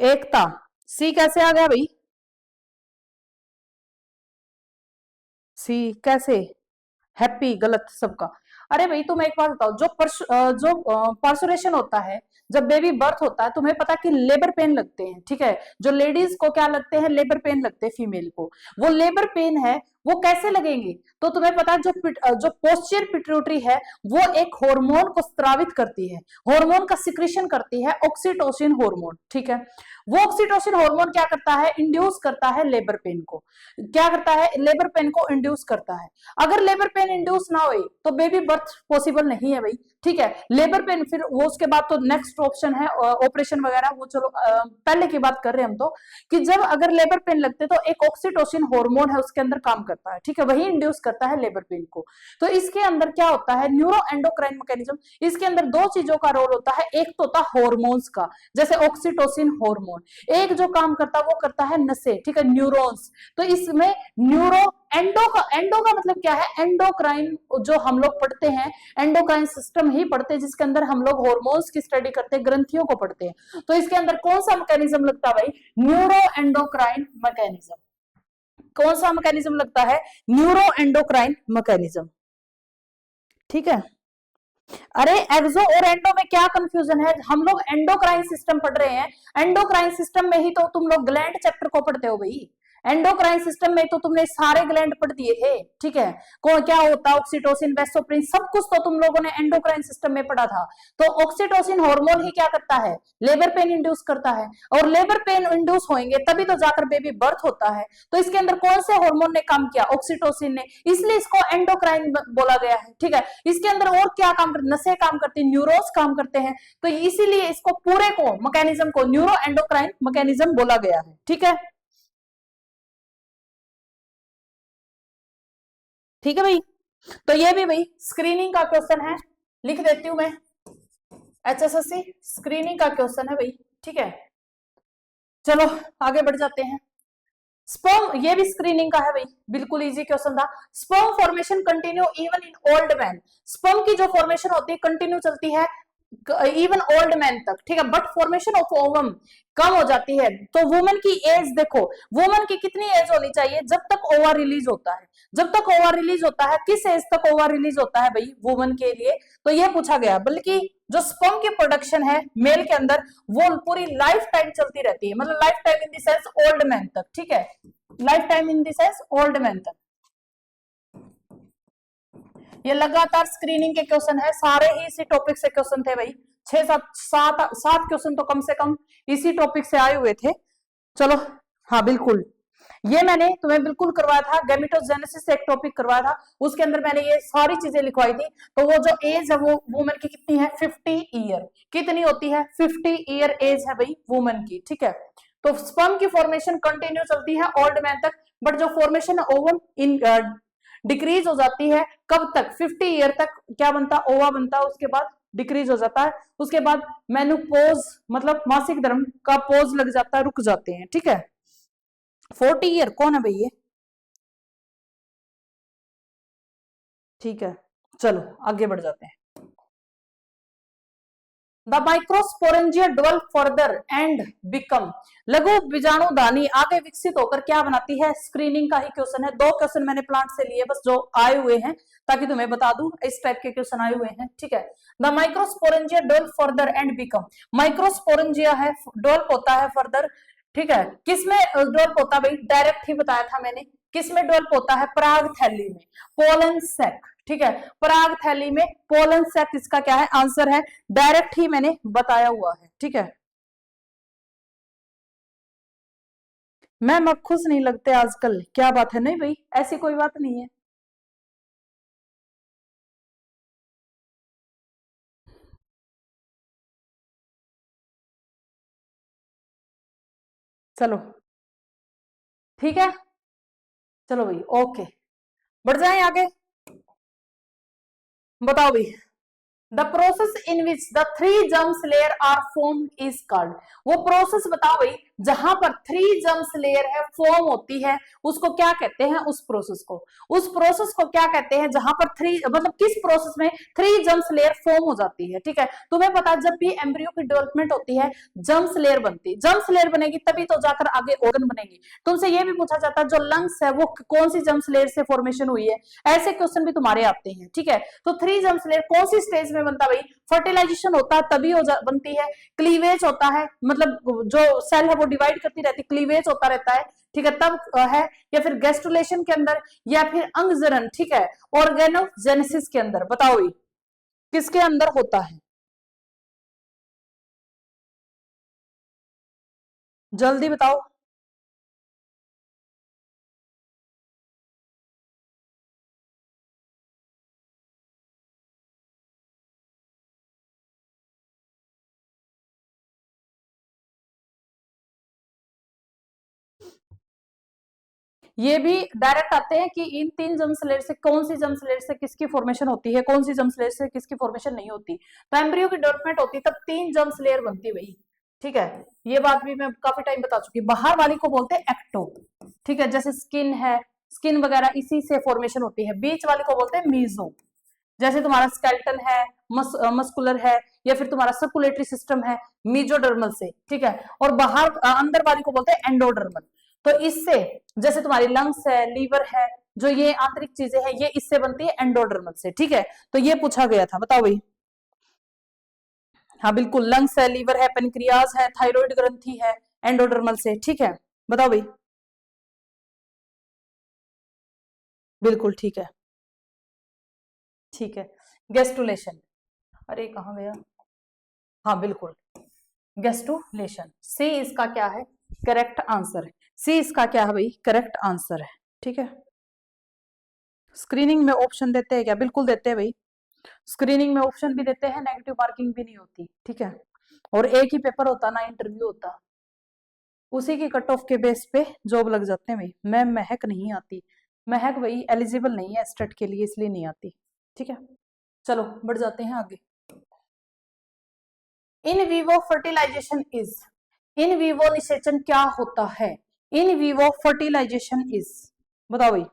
A: एकता, सी कैसे आ गया भाई, सी कैसे, हैप्पी, गलत सबका। अरे भाई तुम एक बात बताओ, जो परसुरेशन होता है, जब बेबी बर्थ होता है, तुम्हें पता कि लेबर पेन लगते हैं, ठीक है, जो लेडीज को क्या लगते हैं, लेबर पेन लगते हैं फीमेल को। वो लेबर पेन है, वो कैसे लगेंगे? तो तुम्हें पता है जो पोस्चर पिट्यूटरी है वो एक हार्मोन को स्रावित करती है, हार्मोन का सिक्रीशन करती है, ऑक्सीटोसिन हार्मोन, ठीक है। वो ऑक्सीटोसिन हार्मोन क्या करता है? इंड्यूस करता है लेबर पेन को। क्या करता है? लेबर पेन को इंड्यूस करता है। अगर लेबर पेन इंड्यूस ना हो तो बेबी बर्थ पॉसिबल नहीं है भाई, ठीक है। लेबर पेन फिर वो उसके बाद तो नेक्स्ट ऑप्शन है ऑपरेशन वगैरह, वो चलो पहले की बात कर रहे हैं हम तो, कि जब अगर लेबर पेन लगते तो एक ऑक्सीटोसिन हार्मोन है उसके अंदर काम करता है, ठीक है, वही इंड्यूस करता है लेबर पेन को। तो इसके अंदर क्या होता है? न्यूरो एंडोक्राइन मैकेनिज्म, इसके अंदर दो चीजों का रोल होता है। एक तो होता है हॉर्मोन्स का, जैसे ऑक्सीटोसिन हार्मोन, एक जो काम करता है वो करता है नसें, ठीक है, न्यूरॉन्स। तो इसमें न्यूरो एंडो का मतलब क्या है? एंडोक्राइन, जो हम लोग पढ़ते हैं एंडोक्राइन सिस्टम ही पढ़ते हैं, जिसके अंदर हम लोग हॉर्मोन्स की स्टडी करते हैं, ग्रंथियों को पढ़ते हैं। तो इसके अंदर कौन सा मैकेनिज्म लगता है भाई? Neuro endocrine mechanism. कौन सा मैकेनिज्म लगता है? न्यूरो एंडोक्राइन मैकेनिज्म, ठीक है। अरे एक्सो और एंडो में क्या कंफ्यूजन है? हम लोग एंडोक्राइन सिस्टम पढ़ रहे हैं, एंडोक्राइन सिस्टम में ही तो तुम लोग ग्लैंड चैप्टर को पढ़ते हो भाई। एंडोक्राइन सिस्टम में तो तुमने सारे ग्लैंड पढ़ दिए थे, ठीक है। कौन क्या होता है? ऑक्सीटोसिन, वैसोप्रिन, सब कुछ तो तुम लोगों ने एंडोक्राइन सिस्टम में पढ़ा था। तो ऑक्सीटोसिन हार्मोन ही क्या करता है? लेबर पेन इंड्यूस करता है, और लेबर पेन इंड्यूस होंगे तभी तो जाकर बेबी बर्थ होता है। तो इसके अंदर कौन से हार्मोन ने काम किया? ऑक्सीटोसिन ने, इसलिए इसको एंडोक्राइन बोला गया है, ठीक है। इसके अंदर और क्या काम करते? नसें काम करती है, न्यूरॉन्स काम करते हैं, तो इसीलिए इसको पूरे को मैकेनिज्म को न्यूरो एंडोक्राइन मैकेनिज्म बोला गया है, ठीक है। ठीक है भाई, तो ये भी भाई स्क्रीनिंग का क्वेश्चन है, लिख देती हूं मैं, HSSC स्क्रीनिंग का क्वेश्चन है भाई, ठीक है। चलो आगे बढ़ जाते हैं। स्पर्म, ये भी स्क्रीनिंग का है भाई, बिल्कुल इजी क्वेश्चन था। Sperm formation continue even in old man, sperm की जो फॉर्मेशन होती है कंटिन्यू चलती है इवन ओल्ड मैन तक, ठीक है। बट फॉर्मेशन ऑफ ओवम कम हो जाती है। तो वुमेन की एज देखो, वुमेन की कितनी एज होनी चाहिए? जब तक ओवर रिलीज होता है, जब तक ओवर रिलीज होता है, किस एज तक ओवर रिलीज होता है भाई वुमेन के लिए? तो ये पूछा गया। बल्कि जो स्पर्म की प्रोडक्शन है मेल के अंदर वो पूरी लाइफ टाइम चलती रहती है, मतलब life time in the sense old man तक, ठीक है, life time in the sense old man तक। ये लगातार स्क्रीनिंग के क्वेश्चन है, सारे ही इसी टॉपिक से क्वेश्चन थे भाई, 6 7 क्वेश्चन तो कम से कम इसी टॉपिक से आए हुए थे। चलो हाँ बिल्कुल, ये मैंने तुम्हें बिल्कुल करवाया था, गैमेटोजेनेसिस से एक टॉपिक करवाया था, उसके अंदर मैंने ये सारी चीजें लिखवाई थी। तो वो जो एज है वो वुमेन की कितनी है? 50 ईयर। कितनी होती है? 50 ईयर एज है भाई वुमेन की, ठीक है। तो स्पर्म की फॉर्मेशन कंटिन्यू चलती है ओल्ड मैन तक, बट जो फॉर्मेशन ओवम इन डिक्रीज हो जाती है कब तक? 50 ईयर तक क्या बनता? ओवा बनता है, उसके बाद डिक्रीज हो जाता है, उसके बाद मेनोपॉज मतलब मासिक धर्म का पोज लग जाता है, रुक जाते हैं, ठीक है। 40 ईयर कौन है भाई ये? ठीक है, चलो आगे बढ़ जाते हैं। The microsporangia develop further and become, लघु बीजाणुधानी आगे विकसित होकर क्या बनाती है? स्क्रीनिंग का ही क्वेश्चन है। 2 क्वेश्चन मैंने प्लांट से लिए बस, जो आए हुए हैं, ताकि तुम्हें बता दूं इस टाइप के क्वेश्चन आए हुए हैं, ठीक है। The microsporangia develop further and become, microsporangia है डेवलप होता है फर्दर, ठीक है। किसमें डेवलप होता है भाई? डायरेक्ट ही बताया था मैंने, किसमें डेवलप होता है? पराग थैली में, पोलन सैक, ठीक है। पराग थैली में पोलन सैक इसका क्या है? आंसर है, डायरेक्ट ही मैंने बताया हुआ है, ठीक है। मैम अब खुश नहीं लगते आजकल, क्या बात है? नहीं भाई ऐसी कोई बात नहीं है। चलो ठीक है, चलो भाई ओके, बढ़ जाए आगे। बताओ भाई, the process in which the 3 germs layer are form is called, वो प्रोसेस बताओ भाई जहां पर 3 जर्म्स लेयर है फॉर्म होती है, उसको क्या कहते हैं? उस प्रोसेस को, उस प्रोसेस को क्या कहते हैं जहां पर 3 मतलब किस प्रोसेस में 3 जर्म्स लेयर फॉर्म हो जाती है, ठीक है। तुम्हें पता है जब भी एम्ब्रियो की डेवलपमेंट होती है जर्म्स लेयर बनती है, जर्म्स लेयर बनेगी तभी तो जाकर आगे ऑर्गन बनेगी। तुमसे ये भी पूछा जाता है जो लंग्स है वो कौन सी जर्म्स लेयर से फॉर्मेशन हुई है, ऐसे क्वेश्चन भी तुम्हारे आते हैं, ठीक है। तो 3 जर्म्स लेयर कौन सी स्टेज में बनता है भाई? फर्टिलाइजेशन होता है तभी बनती है। क्लीवेज होता है, मतलब जो सेल है वो डिवाइड करती रहती है, क्लीवेज होता रहता है, ठीक है, तब है। या फिर गैस्ट्रुलेशन के अंदर, या फिर अंगजनन, ठीक है, ऑर्गेनोजेनेसिस के अंदर। बताओ भाई किसके अंदर होता है? जल्दी बताओ। ये भी डायरेक्ट आते हैं कि इन तीन जर्म्स लेयर से कौन सी जर्म्स लेयर से किसकी फॉर्मेशन होती है, कौन सी जर्म्स लेयर से किसकी फॉर्मेशन नहीं होती। तो एम्ब्रियो की डेवलपमेंट होती है तब तीन जर्म्स लेयर बनती है भाई, ठीक है। ये बात भी मैं काफी टाइम बता चुकी। बाहर वाली को बोलते हैं एक्टो, ठीक है, जैसे स्किन है, स्किन वगैरह इसी से फॉर्मेशन होती है। बीच वाली को बोलते हैं मीजो, जैसे तुम्हारा स्केल्टन है, मस्कुलर है, या फिर तुम्हारा सर्कुलेटरी सिस्टम है, मीजोडर्मल से, ठीक है। और बाहर अंदर वाली को बोलते हैं एंडोडर्मल। तो इससे जैसे तुम्हारी लंग्स है, लीवर है, जो ये आंतरिक चीजें हैं, ये इससे बनती है एंडोडर्मल से, ठीक है। तो ये पूछा गया था, बताओ भाई। हाँ बिल्कुल, लंग्स है, लीवर है, पेनक्रियाज है, थायराइड ग्रंथि है, एंडोडर्मल से, ठीक है। बताओ भाई। बिल्कुल ठीक है, ठीक है। गेस्टुलेशन, अरे कहाँ गया? हाँ बिल्कुल, गेस्टुलेशन, सी इसका क्या है? करेक्ट आंसर है। सी इसका क्या है भाई? करेक्ट आंसर है, ठीक है। स्क्रीनिंग में ऑप्शन देते हैं क्या? बिल्कुल देते हैं भाई, स्क्रीनिंग में ऑप्शन भी देते हैं, नेगेटिव मार्किंग भी नहीं होती, ठीक है। और एक ही पेपर होता ना, इंटरव्यू होता, उसी की कट ऑफ के बेस पे जॉब लग जाते हैं भाई। मैम महक नहीं आती, महक भाई एलिजिबल नहीं है स्टेट के लिए, इसलिए नहीं आती, ठीक है। चलो बढ़ जाते हैं आगे। In vivo fertilisation is, in vivo निषेचन क्या होता है? इन विवो फर्टिलाइजेशन इज, बताओ भाई।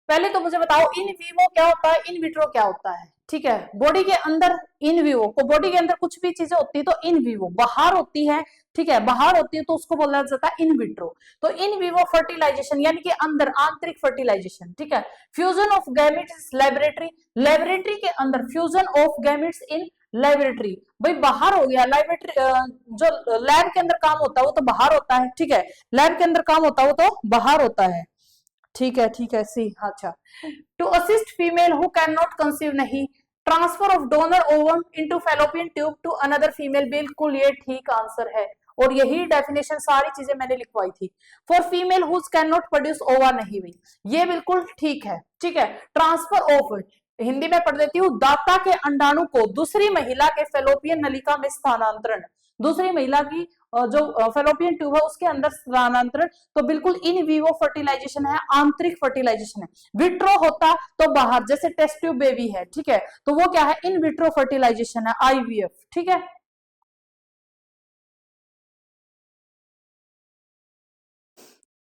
A: पहले तो मुझे बताओ इन विवो क्या होता है, इन विट्रो क्या होता है, ठीक है। बॉडी के अंदर इन विवो को, बॉडी के अंदर कुछ भी चीजें होती है तो इन विवो, बाहर होती है, ठीक है, बाहर होती है तो उसको बोला जाता है इन विट्रो। तो इन विवो फर्टिलाइजेशन यानी कि अंदर, आंतरिक फर्टिलाइजेशन, ठीक है। Fusion of gametes laboratory, laboratory के अंदर fusion of gametes in laboratory, भाई बाहर हो गया। लेबोरेटरी जो लैब के अंदर काम होता है वो तो बाहर होता है, ठीक है, लैब के अंदर काम होता है वो तो बाहर होता है, ठीक है, ठीक है। सी, अच्छा। To assist female who can not conceive, नहीं, transfer of donor ovum into fallopian tube to another female, बिल्कुल ये ठीक आंसर है। और यही डेफिनेशन सारी चीजें मैंने लिखवाई थी। For female whose can not produce ova, नहीं भाई, ये बिल्कुल ठीक है, ठीक है। ट्रांसफर ऑफ, हिंदी में पढ़ देती हूँ, दाता के अंडाणु को दूसरी महिला के फेलोपियन नलिका में स्थानांतरण, दूसरी महिला की जो फेलोपियन ट्यूब है उसके अंदर स्थानांतरण, तो बिल्कुल इन विवो फर्टिलाइजेशन है, आंतरिक फर्टिलाइजेशन है। विट्रो होता तो बाहर, जैसे टेस्ट ट्यूब बेबी है, ठीक है, तो वो क्या है? इन विट्रो फर्टिलाइजेशन है, आईवीएफ, ठीक है।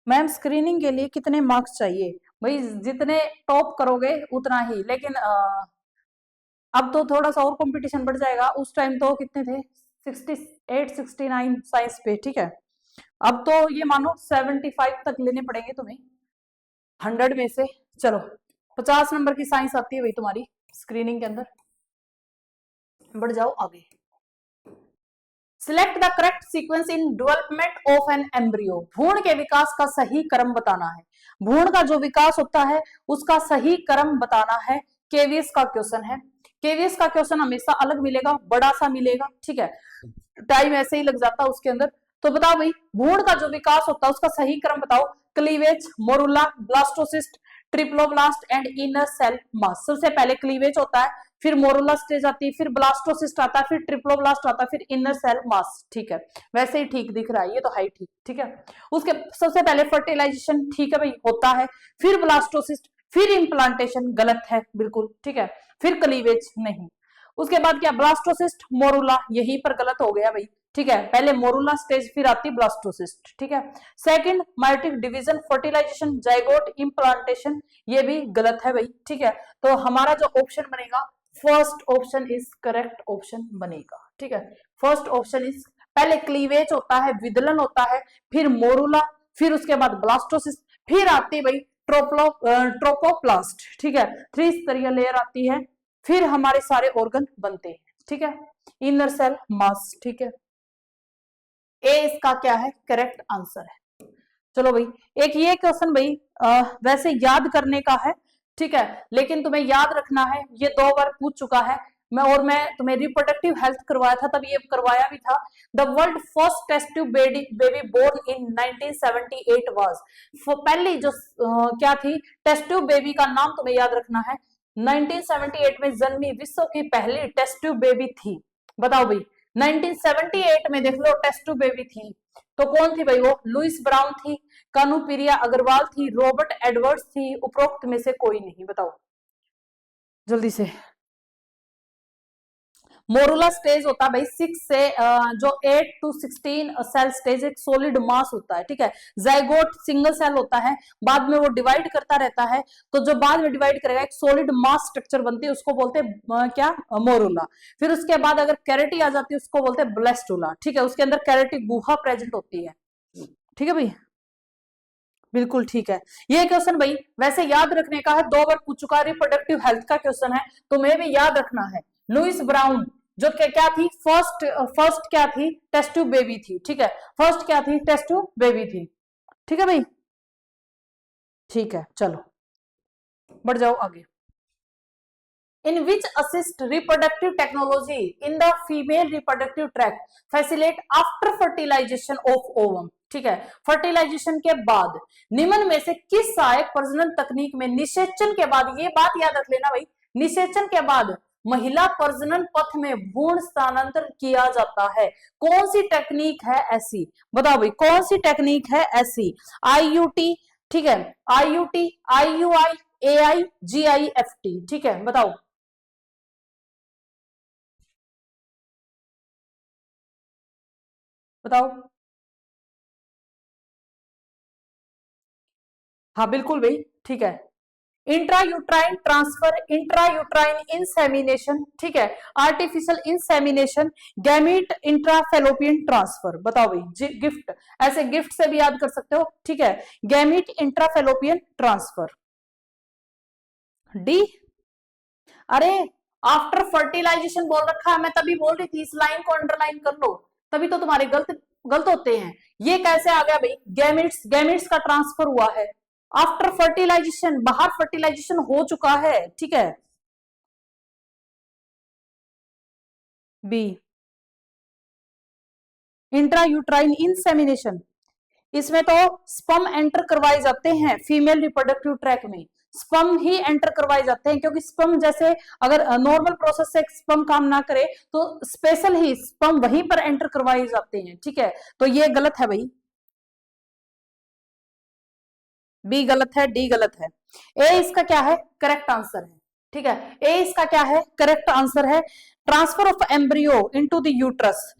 A: मैम स्क्रीनिंग के लिए कितने मार्क्स चाहिए? भाई जितने टॉप करोगे उतना ही, लेकिन अब तो थोड़ा सा और कंपटीशन बढ़ जाएगा। उस टाइम तो कितने थे? 68 69 साइंस पे, ठीक है। अब तो ये मानो 75 तक लेने पड़ेंगे तुम्हें 100 में से। चलो 50 नंबर की साइंस आती है भाई तुम्हारी स्क्रीनिंग के अंदर। बढ़ जाओ आगे। Select the correct sequence in development of an embryo, भ्रूण के विकास का सही क्रम बताना है। भ्रूण का जो विकास होता है उसका सही क्रम बताना है। केवीएस का क्वेश्चन है। केवीएस का क्वेश्चन हमेशा अलग मिलेगा, बड़ा सा मिलेगा, ठीक है, टाइम ऐसे ही लग जाता है उसके अंदर। तो बताओ भाई, भ्रूण का जो विकास होता है उसका सही क्रम बताओ। Cleavage, morula, blastocyst, triploblast and inner cell mass. सबसे पहले क्लीवेज होता है, फिर मोरुला स्टेज आती है, फिर ब्लास्टोसिस्ट आता है, फिर ट्रिप्लोब्लास्ट आता है, फिर इनर सेल मास, ठीक है। वैसे ही ठीक दिख रहा है ये तो, है ठीक, ठीक है। उसके सबसे पहले फर्टिलाइजेशन, ठीक है भाई, होता है, फिर ब्लास्टोसिस्ट, फिर इम्प्लांटेशन, गलत है बिल्कुल, ठीक है, फिर क्लीवेज नहीं। उसके बाद क्या? ब्लास्टोसिस्ट, मोरुला, यहीं पर गलत हो गया भाई, ठीक है, पहले मोरुला स्टेज फिर आती ब्लास्टोसिस्ट, ठीक है। Second meiotic division, fertilisation, zygote, implantation, ये भी गलत है भाई, ठीक है। तो हमारा जो ऑप्शन बनेगा first option is correct option बनेगा, ठीक है। फर्स्ट ऑप्शन इज, पहले क्लीवेज होता है, विदलन होता है, फिर मोरुला, फिर उसके बाद ब्लास्टोसिस्ट, फिर आती भाई ट्रोपोप्लास्ट, ठीक है, 3 स्तरीय लेयर आती है, फिर हमारे सारे ऑर्गन बनते हैं, ठीक है। इनर सेल मास, ठीक है। ए इसका क्या है, करेक्ट आंसर है। चलो भाई, एक ये क्वेश्चन भाई वैसे याद करने का है, ठीक है, लेकिन तुम्हें याद रखना है, ये 2 बार पूछ चुका है मैं तुम्हें रिप्रोडक्टिव हेल्थ करवाया था, तब ये करवाया भी था। The world first test tube baby born in 1978 was, पहली जो क्या थी टेस्ट ट्यूब बेबी का नाम तुम्हें याद रखना है। 1978 में जन्मी विश्व की पहली टेस्ट ट्यूब बेबी थी, बताओ भाई। 1978 में देख लो टेस्ट ट्यूब बेबी थी, तो कौन थी भाई वो, लुइस ब्राउन थी, कानुप्रिया अग्रवाल थी, रॉबर्ट एडवर्ड्स थी, उपरोक्त में से कोई नहीं, बताओ जल्दी से। मोरुला स्टेज होता है भाई 6 से जो 8 to 16 सेल स्टेज, एक सॉलिड मास होता है, ठीक है। जाइगोट सिंगल सेल होता है, बाद में वो डिवाइड करता रहता है, तो जो बाद में डिवाइड करेगा एक सॉलिड मास स्ट्रक्चर बनती है, उसको बोलते हैं क्या, मोरुला। फिर उसके बाद अगर कैरेटी आ जाती है उसको बोलते हैं ब्लेस्टुला, ठीक है। उसके अंदर कैरेटी गुहा प्रेजेंट होती है, ठीक है भाई, बिल्कुल ठीक है। ये क्वेश्चन भाई वैसे याद रखने का है, 2 बार पूछ चुका है, रिप्रोडक्टिव हेल्थ का क्वेश्चन है, तुम्हें भी याद रखना है। लुइस ब्राउन जो क्या थी, फर्स्ट क्या थी, टेस्ट ट्यूब बेबी थी, ठीक है। फर्स्ट क्या थी, टेस्ट ट्यूब बेबी थी, ठीक है भाई, ठीक है। चलो बढ़ जाओ आगे। in which assist reproductive technology in the female reproductive tract facilitate after fertilization of ovum, ठीक है। फर्टिलाइजेशन के बाद निम्न में से किस सहायक प्रजनन तकनीक में निषेचन के बाद, ये बात याद रख लेना भाई, निषेचन के बाद महिला प्रजनन पथ में भ्रूण स्थानांतरण किया जाता है, कौन सी टेक्निक है ऐसी, बताओ भाई कौन सी टेक्निक है ऐसी। आईयूटी, ठीक है, आईयूटी, आईयूआई, एआई, जीआईएफटी, ठीक है, बताओ। बताओ, हाँ बिल्कुल भाई, ठीक है। इंट्रायूट्राइन ट्रांसफर, इंट्रायूट्राइन इंसेमिनेशन, ठीक है, artificial insemination, gamete intrafallopian transfer, बताओ भाई। गिफ्ट, ऐसे गिफ्ट से भी याद कर सकते हो, ठीक है। Gamete intrafallopian transfer, D. अरे आफ्टर फर्टिलाइजेशन बोल रखा है, मैं तभी बोल रही थी इस लाइन को अंडरलाइन कर लो, तभी तो तुम्हारे गलत गलत होते हैं। ये कैसे आ गया भाई, गैमिट्स, गैमिट्स का ट्रांसफर हुआ है आफ्टर फर्टिलाइजेशन, बाहर फर्टिलाइजेशन हो चुका है, ठीक है। बी इंट्रायूट्राइन इंसेमिनेशन, इसमें तो स्पर्म एंटर करवाए जाते हैं फीमेल रिप्रोडक्टिव ट्रैक में, स्पर्म ही एंटर करवाए जाते हैं, क्योंकि स्पर्म जैसे अगर नॉर्मल प्रोसेस से स्पर्म काम ना करे तो स्पेशल ही स्पर्म वहीं पर एंटर करवाए जाते हैं, ठीक है। तो ये गलत है भाई, बी गलत है, डी गलत है। ए इसका क्या है, करेक्ट आंसर है, ठीक है। ए इसका क्या है, करेक्ट आंसर है। Transfer of embryo into the uterus,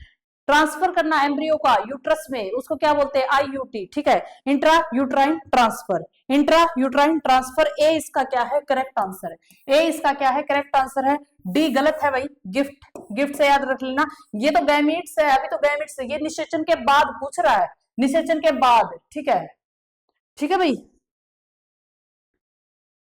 A: transfer करना एम्ब्रियो का यूट्रस में, उसको क्या बोलते हैं, आईयूटी, ठीक है। Intra uterine transfer, intra uterine transfer, ए इसका क्या है, करेक्ट आंसर है। ए इसका क्या है, करेक्ट आंसर है। डी गलत है भाई, गिफ्ट, गिफ्ट से याद रख लेना, ये तो गैमीट्स है, अभी तो गैमीट्स है, ये निषेचन के बाद पूछ रहा है, निषेचन के बाद, ठीक है, ठीक है भाई।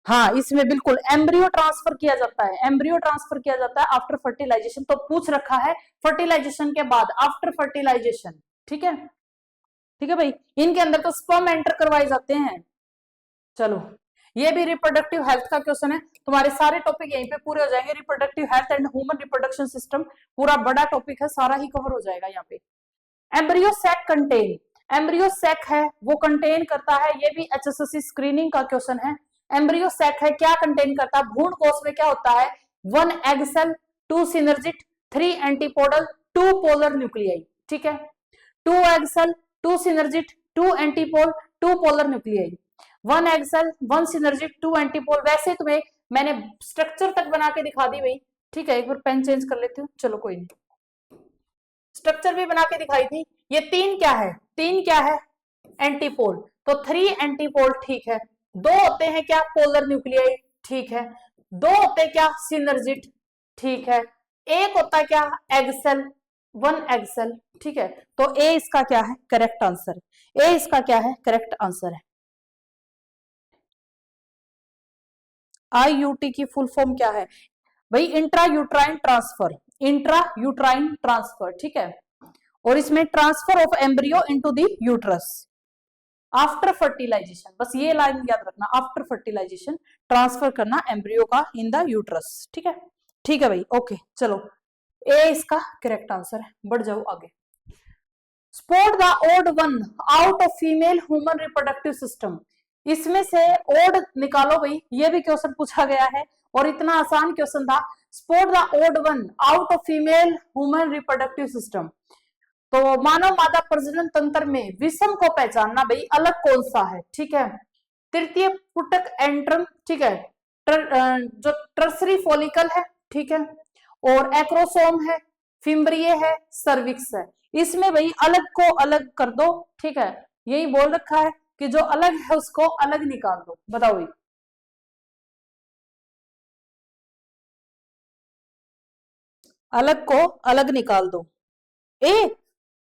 A: हाँ इसमें बिल्कुल एम्ब्रियो ट्रांसफर किया जाता है, एम्ब्रियो ट्रांसफर किया जाता है आफ्टर फर्टिलाइजेशन, तो पूछ रखा है फर्टिलाइजेशन के बाद, आफ्टर फर्टिलाइजेशन, ठीक है, ठीक है भाई। इनके अंदर तो स्पर्म एंटर करवाए जाते हैं। चलो ये भी रिप्रोडक्टिव हेल्थ का क्वेश्चन है, तुम्हारे सारे टॉपिक यहीं पे पूरे हो जाएंगे। Reproductive health and human reproduction system पूरा बड़ा टॉपिक है, सारा ही कवर हो जाएगा यहाँ पे। Embryo sac contain, embryo sac है वो कंटेन करता है, ये भी एचएसएससी स्क्रीनिंग का क्वेश्चन है। एम्ब्रियो सैक है, क्या कंटेन करता है, भ्रूण कोश में क्या होता है, 1 egg cell, 2 synergid, 3 antipodal, 2 polar nuclei, ठीक है। 2 egg cell, 2 synergid, 2 antipodal, 2 polar nuclei, 1 egg cell, 1 synergid, 2 antipodal. वैसे तुम्हें मैंने स्ट्रक्चर तक बना के दिखा दी भाई, ठीक है। एक बार पेन चेंज कर लेती हूँ, चलो कोई नहीं, स्ट्रक्चर भी बना के दिखाई थी। ये 3 क्या है, 3 क्या है, एंटीपोल, तो 3 एंटीपोल, ठीक है। 2 होते हैं क्या, पोलर न्यूक्लियाई, ठीक है। 2 होते हैं क्या, सिनर्जिट, ठीक है। एक होता है क्या, एगसेल, 1 एगसेल, ठीक है। तो ए इसका क्या है, करेक्ट आंसर, ए इसका क्या है, करेक्ट आंसर है। आईयूटी की फुल फॉर्म क्या है, भाई intra uterine transfer, intra uterine transfer, ठीक है। और इसमें transfer of embryo into the uterus after fertilisation, बस ये लाइन याद रखना, आफ्टर फर्टिलाइजेशन ट्रांसफर करना एम्ब्रियो का इन द यूट्रस, ठीक है। ठीक है भाई, ओके चलो, ए इसका करेक्ट आंसर है। बढ़ जाओ आगे। Spot the odd one out of female human reproductive system, इसमें से ओड निकालो भाई, ये भी क्वेश्चन पूछा गया है और इतना आसान क्वेश्चन था। Spot the odd one out of female human reproductive system, तो मानव मादा प्रजनन तंत्र में विषम को पहचानना भाई अलग कौन सा है, ठीक है। तृतीय पुटक एंट्रम, ठीक है, जो टर्सरी फॉलिकल है, ठीक है, और एक्रोसोम है, फिम्ब्रिये है, सर्विक्स है। इसमें भाई अलग को अलग कर दो, ठीक है, यही बोल रखा है कि जो अलग है उसको अलग निकाल दो। बताओ भाई, अलग को अलग निकाल दो। ए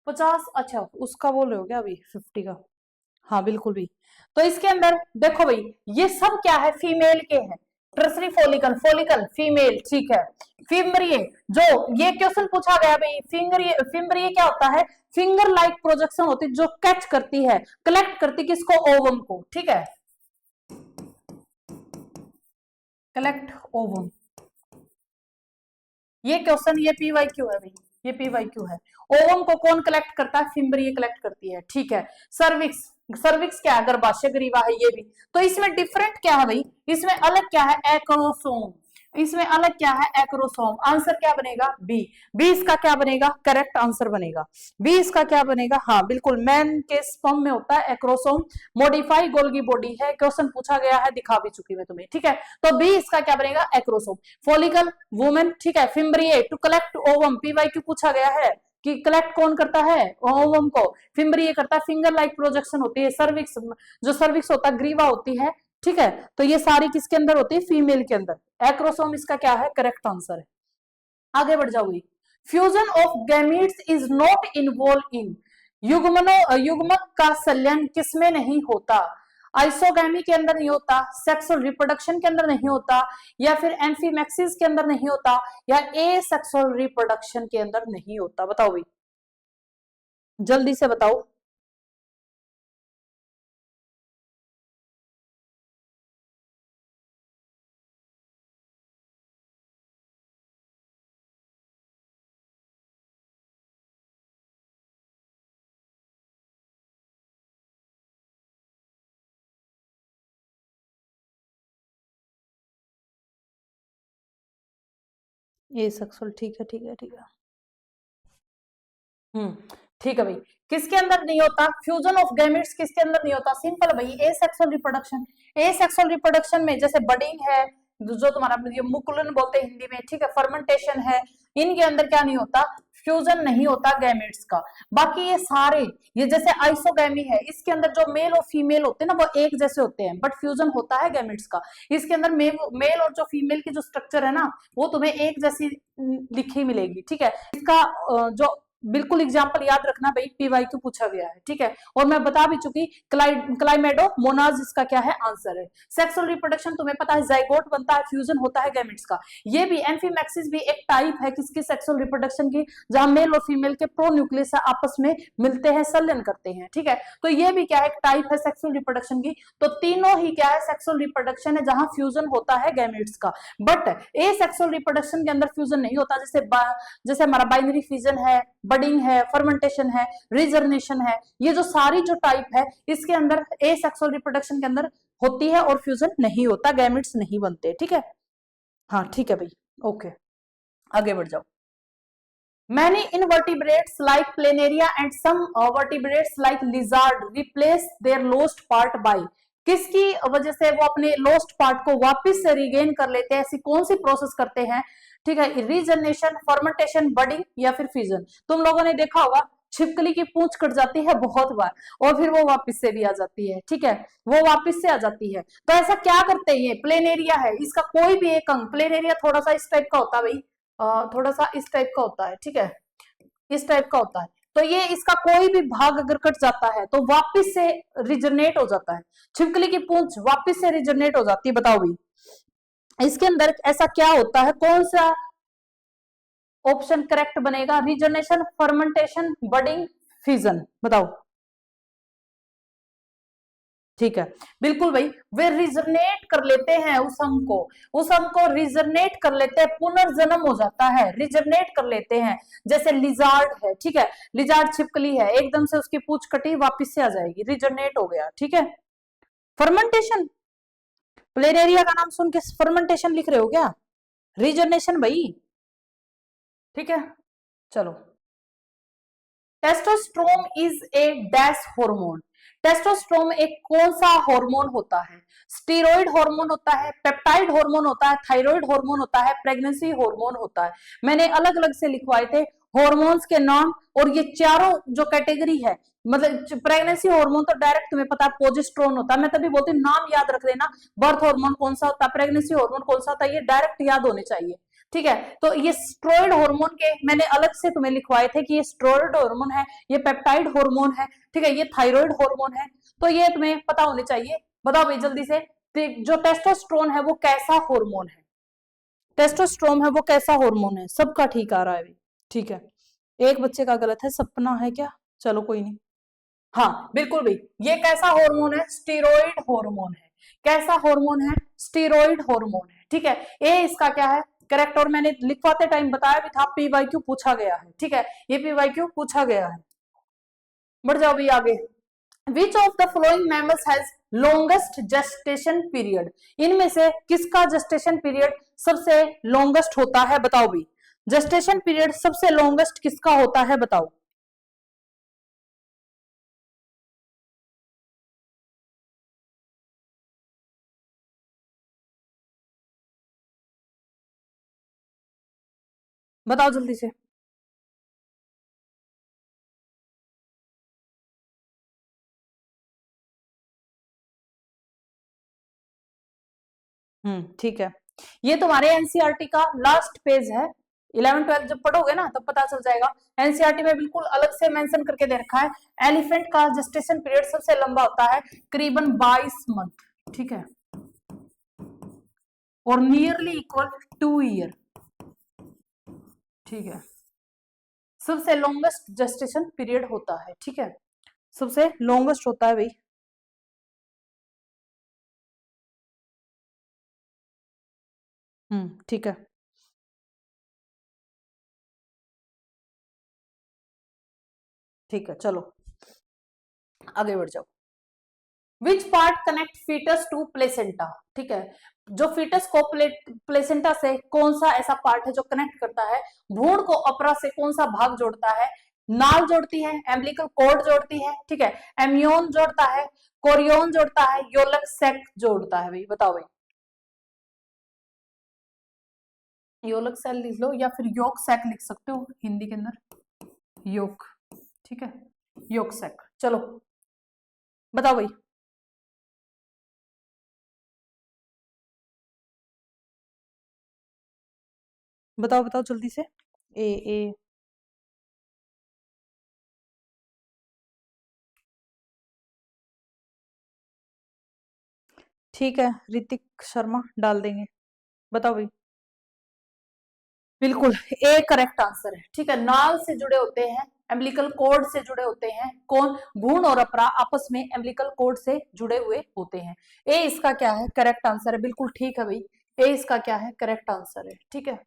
A: 50, अच्छा उसका बोल रहे हो क्या अभी 50 का? हाँ बिल्कुल भी। तो इसके अंदर देखो भाई, ये सब क्या है, फीमेल के हैं। ट्रसरी फॉलिकल, फॉलिकल फीमेल, ठीक है। फिम्ब्रिये, जो ये क्वेश्चन पूछा गया भाई, फिम्ब्रिये क्या होता है, फिंगर लाइक प्रोजेक्शन होती है जो कैच करती है, कलेक्ट करती है किसको, ओवम को, ठीक है, कलेक्ट ओवम। ये क्वेश्चन, ये पीवाईक्यू है भाई, ये पीवाईक्यू है। ओवम को कौन कलेक्ट करता है, फिम्ब्रिये कलेक्ट करती है, ठीक है। सर्विक्स, सर्विक्स क्या है, गर्भाशय ग्रीवा है ये भी। तो इसमें डिफरेंट क्या है भाई, इसमें अलग क्या है, एक्रोसोम, इसमें अलग क्या है, एक्रोसोम। आंसर क्या बनेगा, बी। बी इसका क्या बनेगा, करेक्ट आंसर बनेगा। बी इसका क्या बनेगा, हाँ बिल्कुल, मैन के स्पर्म में होता है एक्रोसोम, मॉडिफाई गोल्गी बॉडी है, क्वेश्चन पूछा गया है, दिखा भी चुकी मैं तुम्हें, ठीक है। तो बी इसका क्या बनेगा, एक्रोसोम। फॉलिकल वुमेन, ठीक है। Fimbriae to collect ovum, PYQ पूछा गया है कि कलेक्ट कौन करता है, ओवम को। फिम्ब्रिये करता है, फिंगर लाइक प्रोजेक्शन होती है। सर्विक्स, जो सर्विक्स होता है ग्रीवा होती है, ठीक है। तो ये सारी किसके अंदर होती है, फीमेल के अंदर। एक्रोसोम इसका क्या है, करेक्ट आंसर है। आगे बढ़ जाओगी। Fusion of gametes is not involve in, युग्मक का संलयन किसमें नहीं होता, आइसोगैमी के अंदर नहीं होता, सेक्सुअल रिप्रोडक्शन के अंदर नहीं होता, या फिर एम्फीमैक्सिस के अंदर नहीं होता, या ए सेक्सुअल रिप्रोडक्शन के अंदर नहीं होता। बताओ भाई, जल्दी से बताओ। ए सेक्सुअल, ठीक है ठीक है ठीक है। ठीक है भाई। किसके अंदर नहीं होता, फ्यूजन ऑफ गैमेट्स किसके अंदर नहीं होता, सिंपल भाई, ए सेक्सुअल रिप्रोडक्शन। ए सेक्सुअल रिप्रोडक्शन में जैसे बडिंग है, जो तुम्हारा मुकुलन बोलते हैं हिंदी में, ठीक है, फर्मेंटेशन है, इनके अंदर क्या नहीं होता, फ्यूजन नहीं होता गैमेट्स का। बाकी ये सारे, ये जैसे आइसोगैमी है, इसके अंदर जो मेल और फीमेल होते हैं ना, वो एक जैसे होते हैं, बट फ्यूजन होता है गैमेट्स का। इसके अंदर मेल और जो फीमेल की जो स्ट्रक्चर है ना, वो तुम्हें एक जैसी लिखी मिलेगी, ठीक है। इसका जो बिल्कुल एग्जाम्पल याद रखना भाई, पीवाईक्यू पूछा गया है, ठीक है। और मैं बता भी चुकी, क्लाइमेडो मोनाज इसका क्या है, आंसर है। सेक्सुअल रिप्रोडक्शन तुम्हें पता है, जाइगोट बनता है, फ्यूजन होता है गैमेट्स का। ये भी एम्फीमैक्सिस भी एक टाइप है किसकी, सेक्सुअल रिप्रोडक्शन की, जहां मेल और फीमेल के प्रोन्यूक्लियस आपस में मिलते हैं, संलयन करते हैं, ठीक है। तो ये भी क्या है, एक टाइप है सेक्सुअल रिप्रोडक्शन की। तो तीनों ही क्या है, सेक्सुअल रिप्रोडक्शन है, जहां फ्यूजन होता है गैमेट्स का। बट ए सेक्सुअल रिप्रोडक्शन के अंदर फ्यूजन नहीं होता, जैसे हमारा बाइनरी फ्यूजन है, बडिंग है, फर्मेंटेशन है, रिजर्नेशन है, ये जो सारी जो टाइप है, इसके अंदर ए सेक्सुअल रिप्रोडक्शन के अंदर होती है और फ्यूजन नहीं होता, गैमेट्स नहीं बनते, ठीक है। हाँ ठीक है भाई, ओके आगे बढ़ जाओ। Many invertebrates like planaria and some vertebrates like lizard replace their lost part by, किसकी वजह से वो अपने लोस्ट पार्ट को वापस से रिगेन कर लेते हैं, ऐसी कौन सी प्रोसेस करते हैं, ठीक है। रीजनरेशन, फर्मेंटेशन, बडिंग, या फिर फ्यूजन। तुम लोगों ने देखा होगा छिपकली की पूंछ कट जाती है बहुत बार, और फिर वो वापस से भी आ जाती है, ठीक है, वो वापस से आ जाती है। तो ऐसा क्या करते हैं, ये प्लेनेरिया है, इसका कोई भी एक अंग, प्लेनेरिया थोड़ा सा इस टाइप का होता है भाई, थोड़ा सा इस टाइप का होता है, ठीक है, इस टाइप का होता है। तो ये इसका कोई भी भाग अगर कट जाता है तो वापस से रिजनरेट हो जाता है, छिपकली की पूंछ वापस से रिजनरेट हो जाती है। बताओ भाई, इसके अंदर ऐसा क्या होता है, कौन सा ऑप्शन करेक्ट बनेगा? रीजनरेशन, फर्मेंटेशन, बडिंग, फिजन, बताओ। ठीक है, बिल्कुल भाई, वे रिजनेट कर लेते हैं उस अंग को, उस अंग को रिजनेट कर लेते हैं, पुनर्जन्म हो जाता है, रिजनेट कर लेते हैं। जैसे लिजार्ड है, ठीक है, लिजार्ड छिपकली है, एकदम से उसकी पूंछ कटी वापिस से आ जाएगी, रिजनेट हो गया, ठीक है। फर्मेंटेशन, प्लेनेरिया का नाम सुन के फर्मेंटेशन लिख रहे हो क्या? रिजनरेशन भाई, ठीक है। चलो, testosterone is a dash hormone. Testosterone एक कौन सा हार्मोन होता है? स्टीरॉयड हार्मोन होता है, पेप्टाइड हार्मोन होता है, थायराइड हार्मोन होता है, प्रेगनेंसी हार्मोन होता है। मैंने अलग अलग से लिखवाए थे हार्मोन्स के नाम, और ये चारों जो कैटेगरी है, मतलब प्रेगनेंसी हार्मोन तो डायरेक्ट तुम्हें पता है प्रोजेस्टेरोन होता है, मैं तभी बोलती हूँ नाम याद रख लेना। बर्थ हार्मोन कौन सा होता है, प्रेगनेंसी हार्मोन कौन सा होता है, ये डायरेक्ट याद होने चाहिए, ठीक है। तो ये स्टेरॉयड हार्मोन के मैंने अलग से तुम्हें लिखवाए थे कि ये स्टेरॉयड हार्मोन है, ये पेप्टाइड हार्मोन है, ठीक है, ये थायराइड हार्मोन है, तो ये तुम्हें पता होने चाहिए। बताओ भाई जल्दी से, जो टेस्टोस्टेरोन है वो कैसा हार्मोन है? टेस्टोस्टेरोन है वो कैसा हार्मोन है? सबका ठीक आ रहा है, ठीक है। एक बच्चे का गलत है, सपना है क्या? चलो कोई नहीं। हाँ बिल्कुल भाई, ये कैसा हार्मोन है? स्टीरॉयड हार्मोन है। कैसा हार्मोन है? स्टीरॉयड हार्मोन है, ठीक है। ए इसका क्या है करेक्ट, और मैंने लिखवाते टाइम बताया भी था, पीवाईक्यू पूछा गया है, ठीक है, ये पीवाईक्यू पूछा गया है। बढ़ जाओ भी आगे। Which of the following mammals has longest gestation period? इनमें से किसका जेस्टेशन पीरियड सबसे लॉन्गेस्ट होता है? बताओ भी, जेस्टेशन पीरियड सबसे लॉन्गेस्ट किसका होता है? बताओ। बताओ जल्दी से। ठीक है, ये तुम्हारे एनसीईआरटी का लास्ट पेज है। 11th 12th जब पढ़ोगे ना तब पता चल जाएगा। एनसीईआरटी में बिल्कुल अलग से मेंशन करके दे रखा है, एलिफेंट का जेस्टेशन पीरियड सबसे लंबा होता है, करीबन 22 मंथ, ठीक है, और नियरली इक्वल 2 ईयर, ठीक है, सबसे लॉन्गेस्ट जेस्टेशन पीरियड होता है, ठीक है, सबसे लॉन्गेस्ट होता है भाई। ठीक है, ठीक है, चलो आगे बढ़ जाओ। Which part connect foetus to placenta? ठीक है, जो फीटस को प्लेसेंटा से कौन सा ऐसा पार्ट है जो कनेक्ट करता है? भ्रूण को अपरा से कौन सा भाग जोड़ता है? नाल जोड़ती है, एम्बिलिकल कॉर्ड जोड़ती है, ठीक है, एमियोन जोड़ता है, कोरियोन जोड़ता है, योलक सेक जोड़ता है? भाई बताओ भाई। योलक सेल लिख लो या फिर योक सेक लिख सकते हो हिंदी के अंदर, योक, ठीक है, योक सेक। चलो बताओ भाई। बताओ बताओ जल्दी से। ए। ठीक है, ऋतिक शर्मा डाल देंगे। बताओ भाई। बिल्कुल, ए करेक्ट आंसर है, ठीक है। नाल से जुड़े होते हैं, एम्बिलिकल कॉर्ड से जुड़े होते हैं, कौन? भ्रूण और अपरा आपस में एम्बिलिकल कॉर्ड से जुड़े हुए होते हैं। ए इसका क्या है करेक्ट आंसर है, बिल्कुल ठीक है भाई, ए इसका क्या है करेक्ट आंसर है, ठीक है।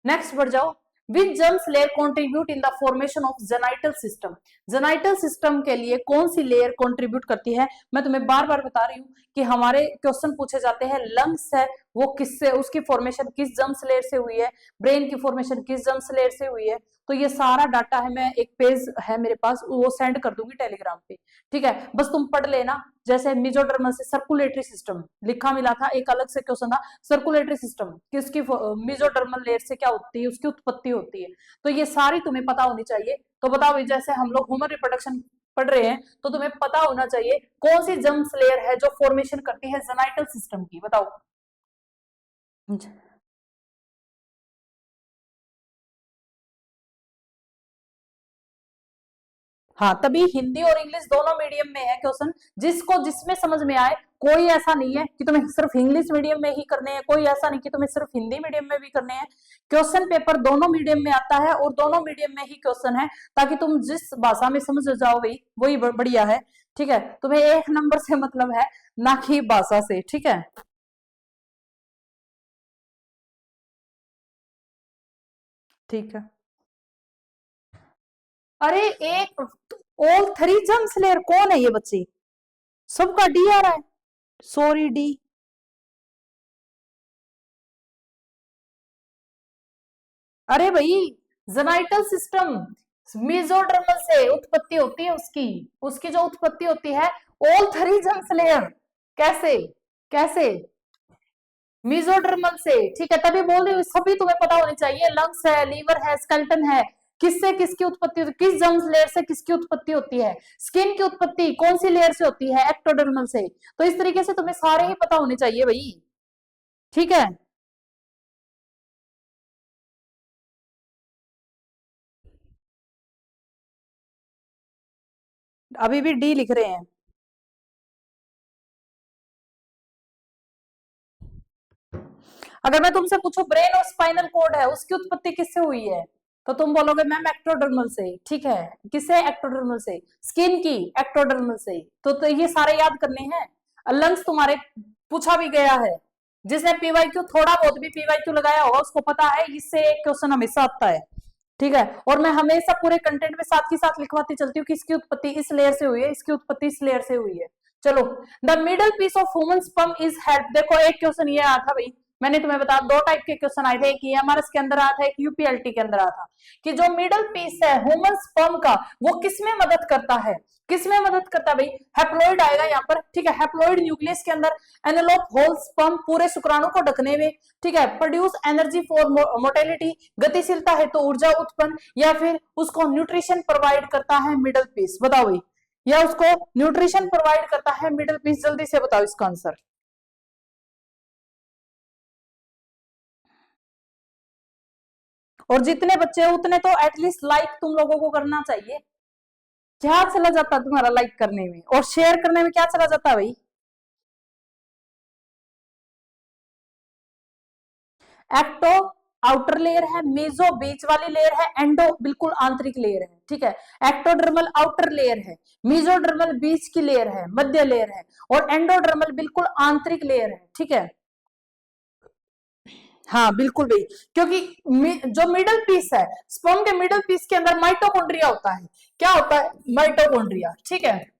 A: नेक्स्ट बढ़ जाओ। Which germs layer contribute in the formation of genital system? Genital system के लिए कौन सी लेयर कंट्रीब्यूट करती है? मैं तुम्हें बार बार बता रही हूँ कि हमारे क्वेश्चन पूछे जाते हैं, लंग्स है वो किससे, उसकी फॉर्मेशन किस जर्म्स लेयर से हुई है, ब्रेन की फॉर्मेशन किस जर्म्स लेयर से हुई है, तो ये सारा डाटा है, मैं एक पेज है मेरे पास वो सेंड कर दूंगी टेलीग्राम पे, ठीक है, बस तुम पढ़ लेना। जैसे मिजोडर्मल से सर्कुलेटरी सिस्टम लिखा मिला था, एक अलग से क्वेश्चन था, सर्कुलेटरी सिस्टम किसकी, मिजोडर्मल लेयर से क्या होती है, उसकी उत्पत्ति होती है, तो ये सारी तुम्हें पता होनी चाहिए। तो बताओ, जैसे हम लोग ह्यूमन रिप्रोडक्शन पढ़ रहे हैं तो तुम्हें पता होना चाहिए कौन सी जर्म्स लेयर है जो फॉर्मेशन करती है जेनाइटल सिस्टम की, बताओ। हाँ, तभी हिंदी और इंग्लिश दोनों मीडियम में है क्वेश्चन, जिसको जिसमें समझ में आए। कोई ऐसा नहीं है कि तुम्हें सिर्फ इंग्लिश मीडियम में ही करने हैं, कोई ऐसा नहीं कि तुम्हें सिर्फ हिंदी मीडियम में भी करने हैं। क्वेश्चन पेपर दोनों मीडियम में आता है और दोनों मीडियम में ही क्वेश्चन है, ताकि तुम जिस भाषा में समझ जाओ भाई वही बढ़िया है। ठीक है, तुम्हें एक नंबर से मतलब है, ना कि भाषा से। ठीक है, ठीक है। अरे एक, ऑल थ्री जम्स लेयर कौन है ये बच्ची? सबका डी आ रहा है, सॉरी डी। अरे भाई, जेनाइटल सिस्टम मेसोडर्मल से उत्पत्ति होती है उसकी, उसकी जो उत्पत्ति होती है ऑल थ्री जम्स लेयर। कैसे? कैसे? मेसोडर्मल से। ठीक है, तभी बोल रही हूँ, सभी तुम्हें पता होनी चाहिए। लंग्स है, लीवर है, स्केलेटन है, किससे किसकी उत्पत्ति होती है, किस जम्स लेयर से किसकी उत्पत्ति होती है, स्किन की उत्पत्ति कौन सी लेयर से होती है, एक्टोडर्मल से। तो इस तरीके से तुम्हें सारे ही पता होने चाहिए भाई। ठीक है, अभी भी डी लिख रहे हैं। अगर मैं तुमसे पूछूं ब्रेन और स्पाइनल कोड है, उसकी उत्पत्ति किससे हुई है, तो तुम बोलोगे मैम एक्टोडर्मल से। ठीक है, किससे? एक्टोडर्मल से। स्किन की? एक्टोडर्मल से। तो ये सारे याद करने हैं। लंग्स तुम्हारे पूछा भी गया है, जिसने पीवाईक्यू थोड़ा बहुत भी पीवाईक्यू लगाया होगा उसको पता है, इससे एक क्वेश्चन हमेशा आता है। ठीक है, और मैं हमेशा पूरे कंटेंट में साथ ही साथ लिखवाती चलती हूँ कि इसकी उत्पत्ति इस लेयर से हुई है, इसकी उत्पत्ति इस लेयर से हुई है। चलो, the middle piece of human sperm is head. देखो एक क्वेश्चन ये आया था भाई, मैंने तुम्हें बताया दो टाइप के क्वेश्चन आए थे, एक एमआरएस के अंदर आया था, एक यूपीएलटी के अंदर आया था, कि जो मिडल पीस है ह्यूमन स्पर्म का, वो किसमें मदद करता है? किसमें मदद करता है भाई? हैप्लॉइड आएगा यहाँ पर। ठीक है, हैप्लॉइड न्यूक्लियस के अंदर एनवेलप होल स्पर्म पूरे शुक्राणु को ढकने में। ठीक है, प्रोड्यूस एनर्जी फॉर मोटेलिटी, गतिशीलता है तो ऊर्जा उत्पन्न, या फिर उसको न्यूट्रिशन प्रोवाइड करता है मिडल पीस। बताओ भाई, या उसको न्यूट्रिशन प्रोवाइड करता है मिडल पीस? जल्दी से बताओ इसका आंसर। और जितने बच्चे हैं उतने तो एटलीस्ट लाइक तुम लोगों को करना चाहिए। क्या चला जाता है तुम्हारा लाइक करने में और शेयर करने में, क्या चला जाता है भाई? एक्टो आउटर लेयर है, मेजो बीच वाली लेयर है, एंडो बिल्कुल आंतरिक लेयर है। ठीक है, एक्टोडर्मल आउटर लेयर है, मेजोडर्मल बीच की लेयर है, मध्य लेयर है, और एंडोडर्मल बिल्कुल आंतरिक लेयर है। ठीक है, हाँ बिल्कुल भाई, क्योंकि जो मिडल पीस है, स्पर्म के मिडल पीस के अंदर माइटोकॉन्ड्रिया होता है। क्या होता है? माइटोकॉन्ड्रिया। ठीक है,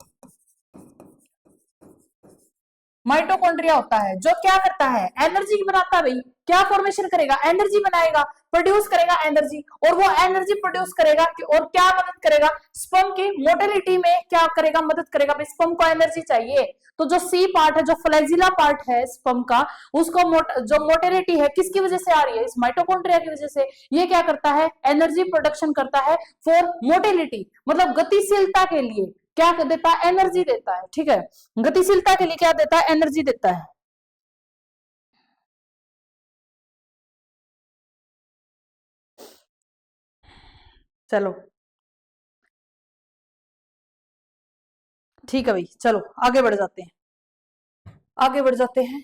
A: माइटोकॉन्ड्रिया होता है जो क्या करता है? एनर्जी बनाता है भाई। क्या फॉर्मेशन करेगा? एनर्जी बनाएगा, प्रोड्यूस करेगा एनर्जी, और वो एनर्जी प्रोड्यूस करेगा और क्या मदद करेगा? स्पर्म की मोटिलिटी में क्या करेगा? मदद करेगा भाई। स्पर्म को एनर्जी चाहिए, तो जो सी पार्ट है, जो फ्लैजिला पार्ट है स्पर्म का, उसको जो मोटिलिटी है किसकी वजह से आ रही है? इस माइटोकॉन्ड्रिया की वजह से। ये क्या करता है? एनर्जी प्रोडक्शन करता है फॉर मोटिलिटी, मतलब गतिशीलता के लिए। क्या देता है? एनर्जी देता है। ठीक है, गतिशीलता के लिए क्या देता है? एनर्जी देता है। चलो ठीक है भाई, चलो आगे बढ़ जाते हैं, आगे बढ़ जाते हैं।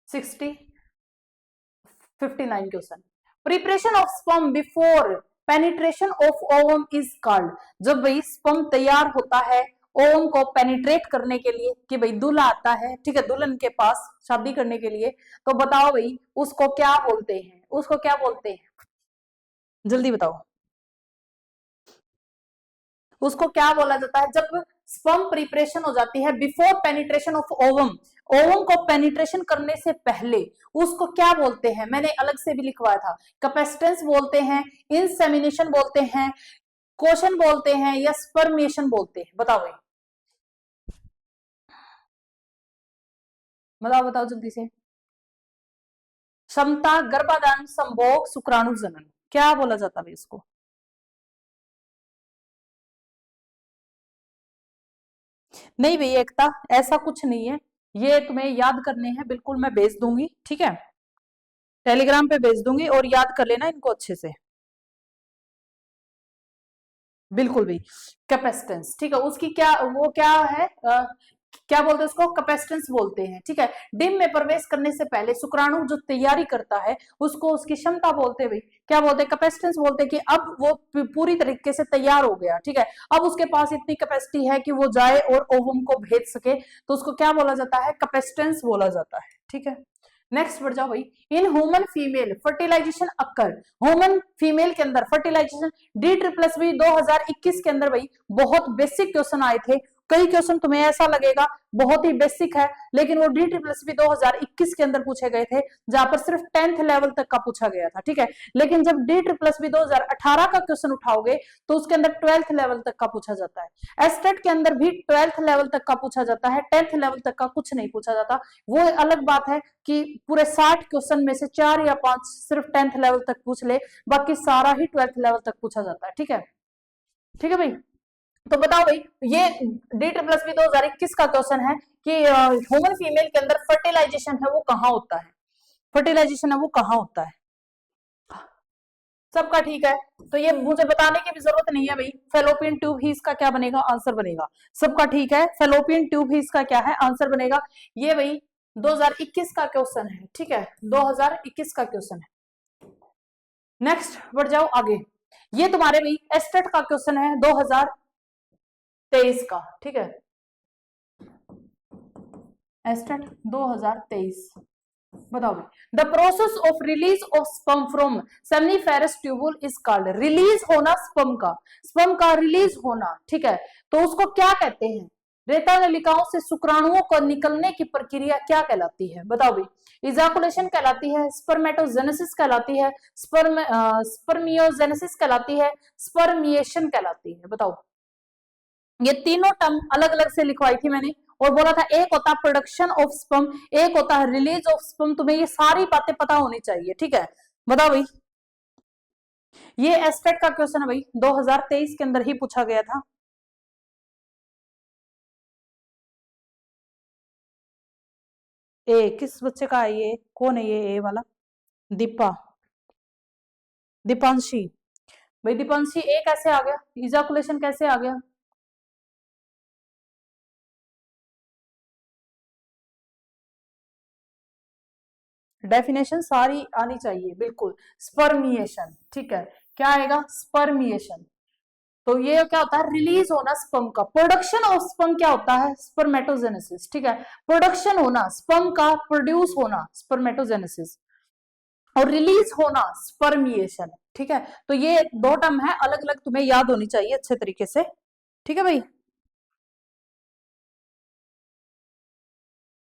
A: 59 question. Preparation of sperm before penetration of ovum is called. जब भाई स्पर्म तैयार होता है ओवम को पेनिट्रेट करने के लिए, कि भाई दूल्हा आता है, ठीक है, दुल्हन के पास शादी करने के लिए, तो बताओ भाई उसको क्या बोलते हैं? उसको क्या बोलते हैं? जल्दी बताओ, उसको क्या बोला जाता है जब स्पर्म प्रिपरेशन हो जाती है before penetration of ovum? Ovum को पेनिट्रेशन करने से पहले उसको क्या बोलते हैं? मैंने अलग से भी लिखवाया था। कैपेसिटेंस बोलते हैं, इंसेमिनेशन बोलते हैं, कोशन बोलते हैं, या स्पर्मेशन बोलते हैं? बताओ भाई, बताओ बताओ जल्दी से। क्षमता, गर्भाधान, संभोग, शुक्राणु जनन, क्या बोला जाता है इसको? नहीं भैया एकता, ऐसा कुछ नहीं है, ये तुम्हें याद करने हैं, बिल्कुल मैं भेज दूंगी। ठीक है, टेलीग्राम पे भेज दूंगी और याद कर लेना इनको अच्छे से। बिल्कुल भी, कैपेसिटेंस, ठीक है, उसकी क्या, वो क्या है, क्या बोलते हैं उसको, कैपेसिटेंस बोलते हैं, ठीक है। डिम में प्रवेश करने से पहले शुक्राणु जो तैयारी करता है उसको उसकी क्षमता बोलते हैं भाई, क्या बोलते हैं, कैपेसिटेंस बोलते हैं, कि अब वो पूरी तरीके से तैयार हो गया, ठीक है, अब उसके पास इतनी कैपेसिटी है कि वो जाए और ओवम को भेज सके, तो उसको क्या बोला जाता है, कैपेसिटेंस बोला जाता है, ठीक है। नेक्स्ट बढ़ जाओ भाई, in human female fertilisation occur, human female के अंदर फर्टिलाइजेशन, DSSB 2021 के अंदर भाई बहुत बेसिक क्वेश्चन आए थे, कई क्वेश्चन तुम्हें ऐसा लगेगा बहुत ही बेसिक है, लेकिन वो DSSB 2021 के अंदर पूछे गए थे, जहां पर सिर्फ 10th लेवल तक का पूछा गया था, ठीक है। लेकिन जब DSSB 2018 का क्वेश्चन उठाओगे तो उसके अंदर 12th लेवल तक का पूछा जाता है, एस्टेट के अंदर भी 12th लेवल तक का पूछा जाता है, 10th लेवल तक का कुछ नहीं पूछा जाता। वो अलग बात है कि पूरे 60 क्वेश्चन में से 4 या 5 सिर्फ 10th लेवल तक पूछ ले, बाकी सारा ही 12th लेवल तक पूछा जाता है, ठीक है, ठीक है भाई। तो बताओ भाई, ये DSSB 2021 का क्वेश्चन है कि ह्यूमन फीमेल के अंदर फर्टिलाइजेशन है वो कहाँ होता है, फर्टिलाइजेशन है वो कहाँ होता है, सबका ठीक है, तो ये मुझे बताने की भी जरूरत नहीं है भाई, फेलोपियन ट्यूब ही इसका क्या बनेगा, आंसर बनेगा, सबका ठीक है, फेलोपियन ट्यूब ही इसका क्या है, आंसर बनेगा। ये भाई 2021 का क्वेश्चन है, ठीक है, 2021 का क्वेश्चन है। नेक्स्ट बढ़ जाओ आगे, ये तुम्हारे भाई एस्टेट का क्वेश्चन है 2023 का, ठीक है, एस्टेट 2023, बताओ भाई, the process of release of sperm from seminiferous tubule is called, release होना स्पर्म का रिलीज होना, ठीक है, तो उसको क्या कहते हैं, रेता नलिकाओं से शुक्राणुओं को निकलने की प्रक्रिया क्या कहलाती है, बताओ भाई, इजाकुलेशन कहलाती है, स्पर्मेटोजेनेसिस कहलाती है, स्पर्मियोजेनेसिस कहलाती है, स्पर्मिएशन कहलाती है, बताओ। ये तीनों टर्म अलग अलग से लिखवाई थी मैंने, और बोला था एक होता है प्रोडक्शन ऑफ स्पर्म, एक होता है रिलीज ऑफ स्पर्म, तुम्हें ये सारी बातें पता होनी चाहिए, ठीक है, बताओ भाई। ये एस्टेट का क्वेश्चन है भाई, 2023 के अंदर ही पूछा गया था। ए किस बच्चे का है, ये कौन है, ये ए वाला, दीपा, दीपांशी, भाई दीपांशी ए कैसे आ गया, इजाकुलेशन कैसे आ गया, डेफिनेशन सारी आनी चाहिए, बिल्कुल, स्पर्मिएशन, ठीक है, क्या आएगा, स्पर्मिएशन, तो ये क्या होता है, रिलीज होना स्पर्म का, प्रोडक्शन ऑफ स्पर्म क्या होता है, स्पर्मेटोजेनेसिस, ठीक है, प्रोडक्शन होना स्पर्म का, प्रोड्यूस होना स्पर्मेटोजेनेसिस, और रिलीज होना स्पर्मिएशन, ठीक है, तो ये दो टर्म है अलग अलग, तुम्हें याद होनी चाहिए अच्छे तरीके से, ठीक है भाई।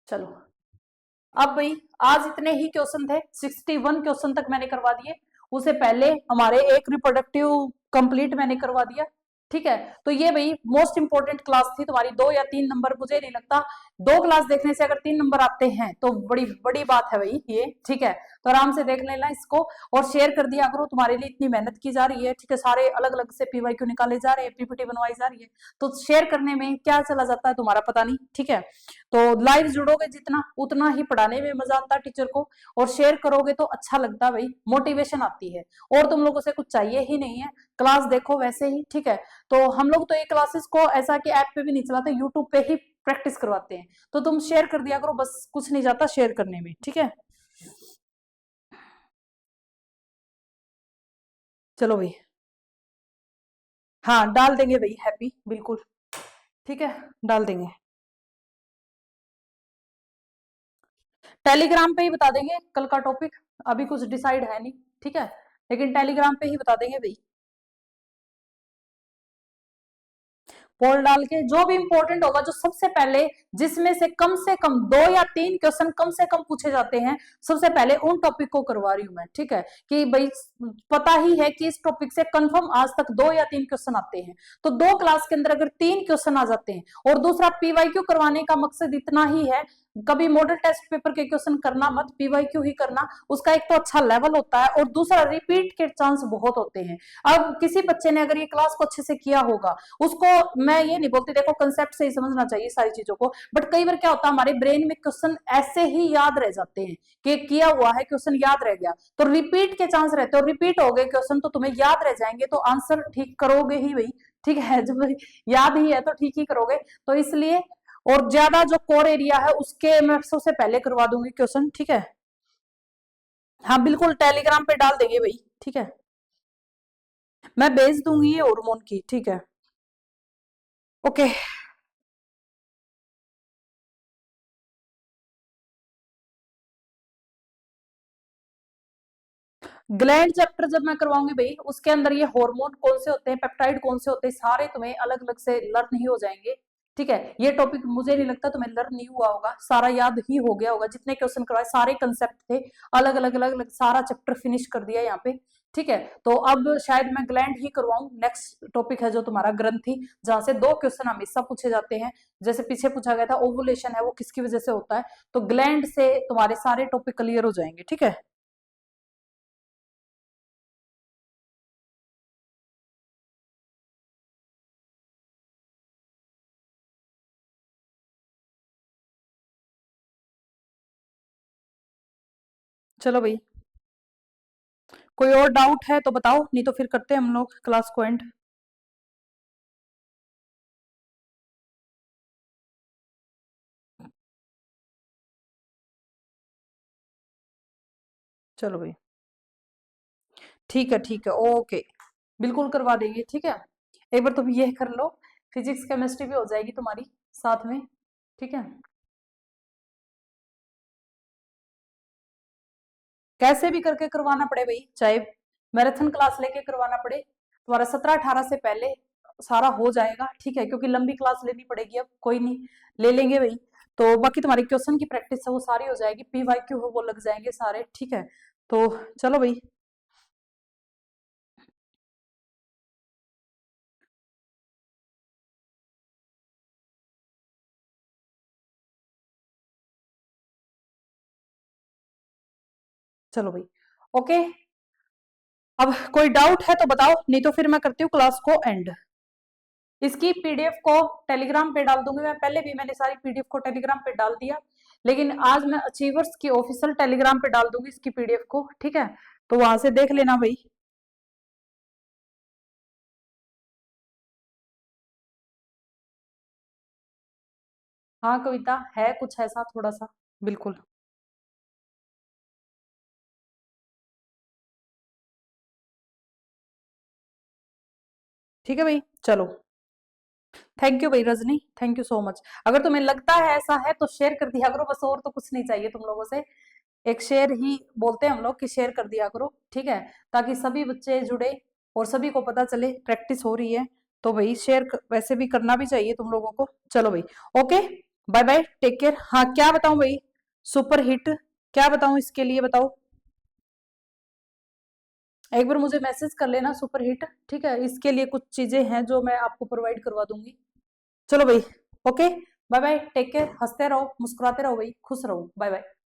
A: चलो अब भाई, आज इतने ही क्वेश्चन थे, 61 क्वेश्चन तक मैंने करवा दिए, उसे पहले हमारे एक रिप्रोडक्टिव कंप्लीट मैंने करवा दिया, ठीक है। तो ये भाई मोस्ट इंपोर्टेंट क्लास थी तुम्हारी, 2 या 3 नंबर, मुझे नहीं लगता 2 क्लास देखने से अगर 3 नंबर आते हैं तो बड़ी बड़ी बात है भाई ये, ठीक है, तो आराम से देख लेना इसको, और शेयर कर दिया करो, तुम्हारे लिए इतनी मेहनत की जा रही है, ठीक है, सारे अलग अलग से PYQ निकाले जा रहे हैं, PPT बनवाई जा रही है, तो शेयर करने में क्या चला जाता है तुम्हारा पता नहीं, ठीक है, तो लाइव जुड़ोगे जितना उतना ही पढ़ाने में मजा आता है टीचर को, और शेयर करोगे तो अच्छा लगता है भाई, मोटिवेशन आती है, और तुम लोगों से कुछ चाहिए ही नहीं है, क्लास देखो वैसे ही, ठीक है। तो हम लोग तो ये क्लासेस को ऐसा कि ऐप पे भी नहीं चलाते, यूट्यूब पे ही प्रैक्टिस करवाते हैं, तो तुम शेयर कर दिया करो, बस कुछ नहीं जाता शेयर करने में, ठीक है। चलो भाई, हाँ डाल देंगे भाई, हैप्पी बिल्कुल, ठीक है, डाल देंगे, टेलीग्राम पे ही बता देंगे कल का टॉपिक, अभी कुछ डिसाइड है नहीं, ठीक है, लेकिन टेलीग्राम पे ही बता देंगे भाई, पोल डाल के जो भी इंपॉर्टेंट होगा, जो सबसे पहले जिसमें से कम 2 या 3 क्वेश्चन कम से कम पूछे जाते हैं, सबसे पहले उन टॉपिक को करवा रही हूं मैं, ठीक है, कि भाई पता ही है कि इस टॉपिक से कंफर्म आज तक 2 या 3 क्वेश्चन आते हैं, तो 2 क्लास के अंदर अगर 3 क्वेश्चन आ जाते हैं, और दूसरा PYQ करवाने का मकसद इतना ही है, कभी मॉडल टेस्ट पेपर के क्वेश्चन करना मत, पीवाईक्यू ही करना। उसका एक तो अच्छा लेवल होता है और दूसरा रिपीट के चांस बहुत होते हैं। अब किसी बच्चे ने अगर ये क्लास को अच्छे से किया होगा, उसको मैं ये नहीं बोलती, देखो कंसेप्ट से ही समझना चाहिए सारी चीजों को, बट कई बार क्या होता है हमारे ब्रेन में क्वेश्चन ऐसे ही याद रह जाते हैं कि किया हुआ है क्वेश्चन याद रह गया, तो रिपीट के चांस रहते हैं, और रिपीट हो गए क्वेश्चन तो तुम्हें याद रह जाएंगे, तो आंसर ठीक करोगे ही भाई, ठीक है, जब याद ही है तो ठीक ही करोगे। तो इसलिए, और ज्यादा जो कोर एरिया है उसके मैं सबसे पहले करवा दूंगी क्वेश्चन, ठीक है। हाँ बिल्कुल, टेलीग्राम पे डाल देंगे भाई, ठीक है, मैं भेज दूंगी ये हार्मोन की, ठीक है, ओके। ग्लैंड चैप्टर जब मैं करवाऊंगी भाई, उसके अंदर ये हार्मोन कौन से होते हैं, पेप्टाइड कौन से होते हैं, सारे तुम्हें अलग अलग से लर्न ही हो जाएंगे, ठीक है। ये टॉपिक मुझे नहीं लगता तुम्हें लर्न नहीं हुआ होगा, सारा याद ही हो गया होगा, जितने क्वेश्चन करवाए सारे कंसेप्ट थे, अलग अलग अलग अलग सारा चैप्टर फिनिश कर दिया यहाँ पे, ठीक है। तो अब शायद मैं ग्लैंड ही करवाऊं। नेक्स्ट टॉपिक है जो तुम्हारा ग्रंथि, जहां से 2 क्वेश्चन हमेशा पूछे जाते हैं, जैसे पीछे पूछा गया था ओवुलेशन है वो किसकी वजह से होता है, तो ग्लैंड से तुम्हारे सारे टॉपिक क्लियर हो जाएंगे, ठीक है। चलो भाई, कोई और डाउट है तो बताओ, नहीं तो फिर करते हैं हम लोग क्लास को एंड। चलो भाई, ठीक है, ओके, बिल्कुल करवा देंगे, ठीक है। एक बार तुम ये कर लो, फिजिक्स केमिस्ट्री भी हो जाएगी तुम्हारी साथ में, ठीक है। कैसे भी करके करवाना पड़े भाई, चाहे मैराथन क्लास लेके करवाना पड़े, तुम्हारा 17-18 से पहले सारा हो जाएगा, ठीक है, क्योंकि लंबी क्लास लेनी पड़ेगी, अब कोई नहीं, ले लेंगे भाई। तो बाकी तुम्हारी क्वेश्चन की प्रैक्टिस है वो सारी हो जाएगी, पीवाईक्यू है वो लग जाएंगे सारे, ठीक है। तो चलो भाई, चलो भाई, ओके। अब कोई डाउट है तो बताओ, नहीं तो फिर मैं करती हूँ क्लास को एंड। इसकी पीडीएफ को टेलीग्राम पे डाल दूंगी, मैं पहले भी मैंने सारी पीडीएफ को टेलीग्राम पे डाल दिया, लेकिन आज मैं अचीवर्स की ऑफिशियल टेलीग्राम पे डाल दूंगी इसकी पीडीएफ को, ठीक है, तो वहां से देख लेना भाई। हाँ कविता, है कुछ ऐसा थोड़ा सा, बिल्कुल, ठीक है भाई, चलो, थैंक यू भाई Rajni, thank you so much. अगर तुम्हें लगता है ऐसा है तो शेयर कर दिया करो बस, और तो कुछ नहीं चाहिए तुम लोगों से, एक शेयर ही बोलते हैं हम लोग कि शेयर कर दिया करो, ठीक है, ताकि सभी बच्चे जुड़े और सभी को पता चले प्रैक्टिस हो रही है। तो भाई शेयर वैसे भी करना भी चाहिए तुम लोगों को। चलो भाई, okay, bye bye, take care. हाँ क्या बताऊं भाई, सुपर हिट क्या बताऊं इसके लिए, बताओ, एक बार मुझे मैसेज कर लेना सुपर हिट, ठीक है, इसके लिए कुछ चीजें हैं जो मैं आपको प्रोवाइड करवा दूंगी। चलो भाई, okay, bye bye, take care, हंसते रहो मुस्कुराते रहो भाई, खुश रहो, बाय बाय।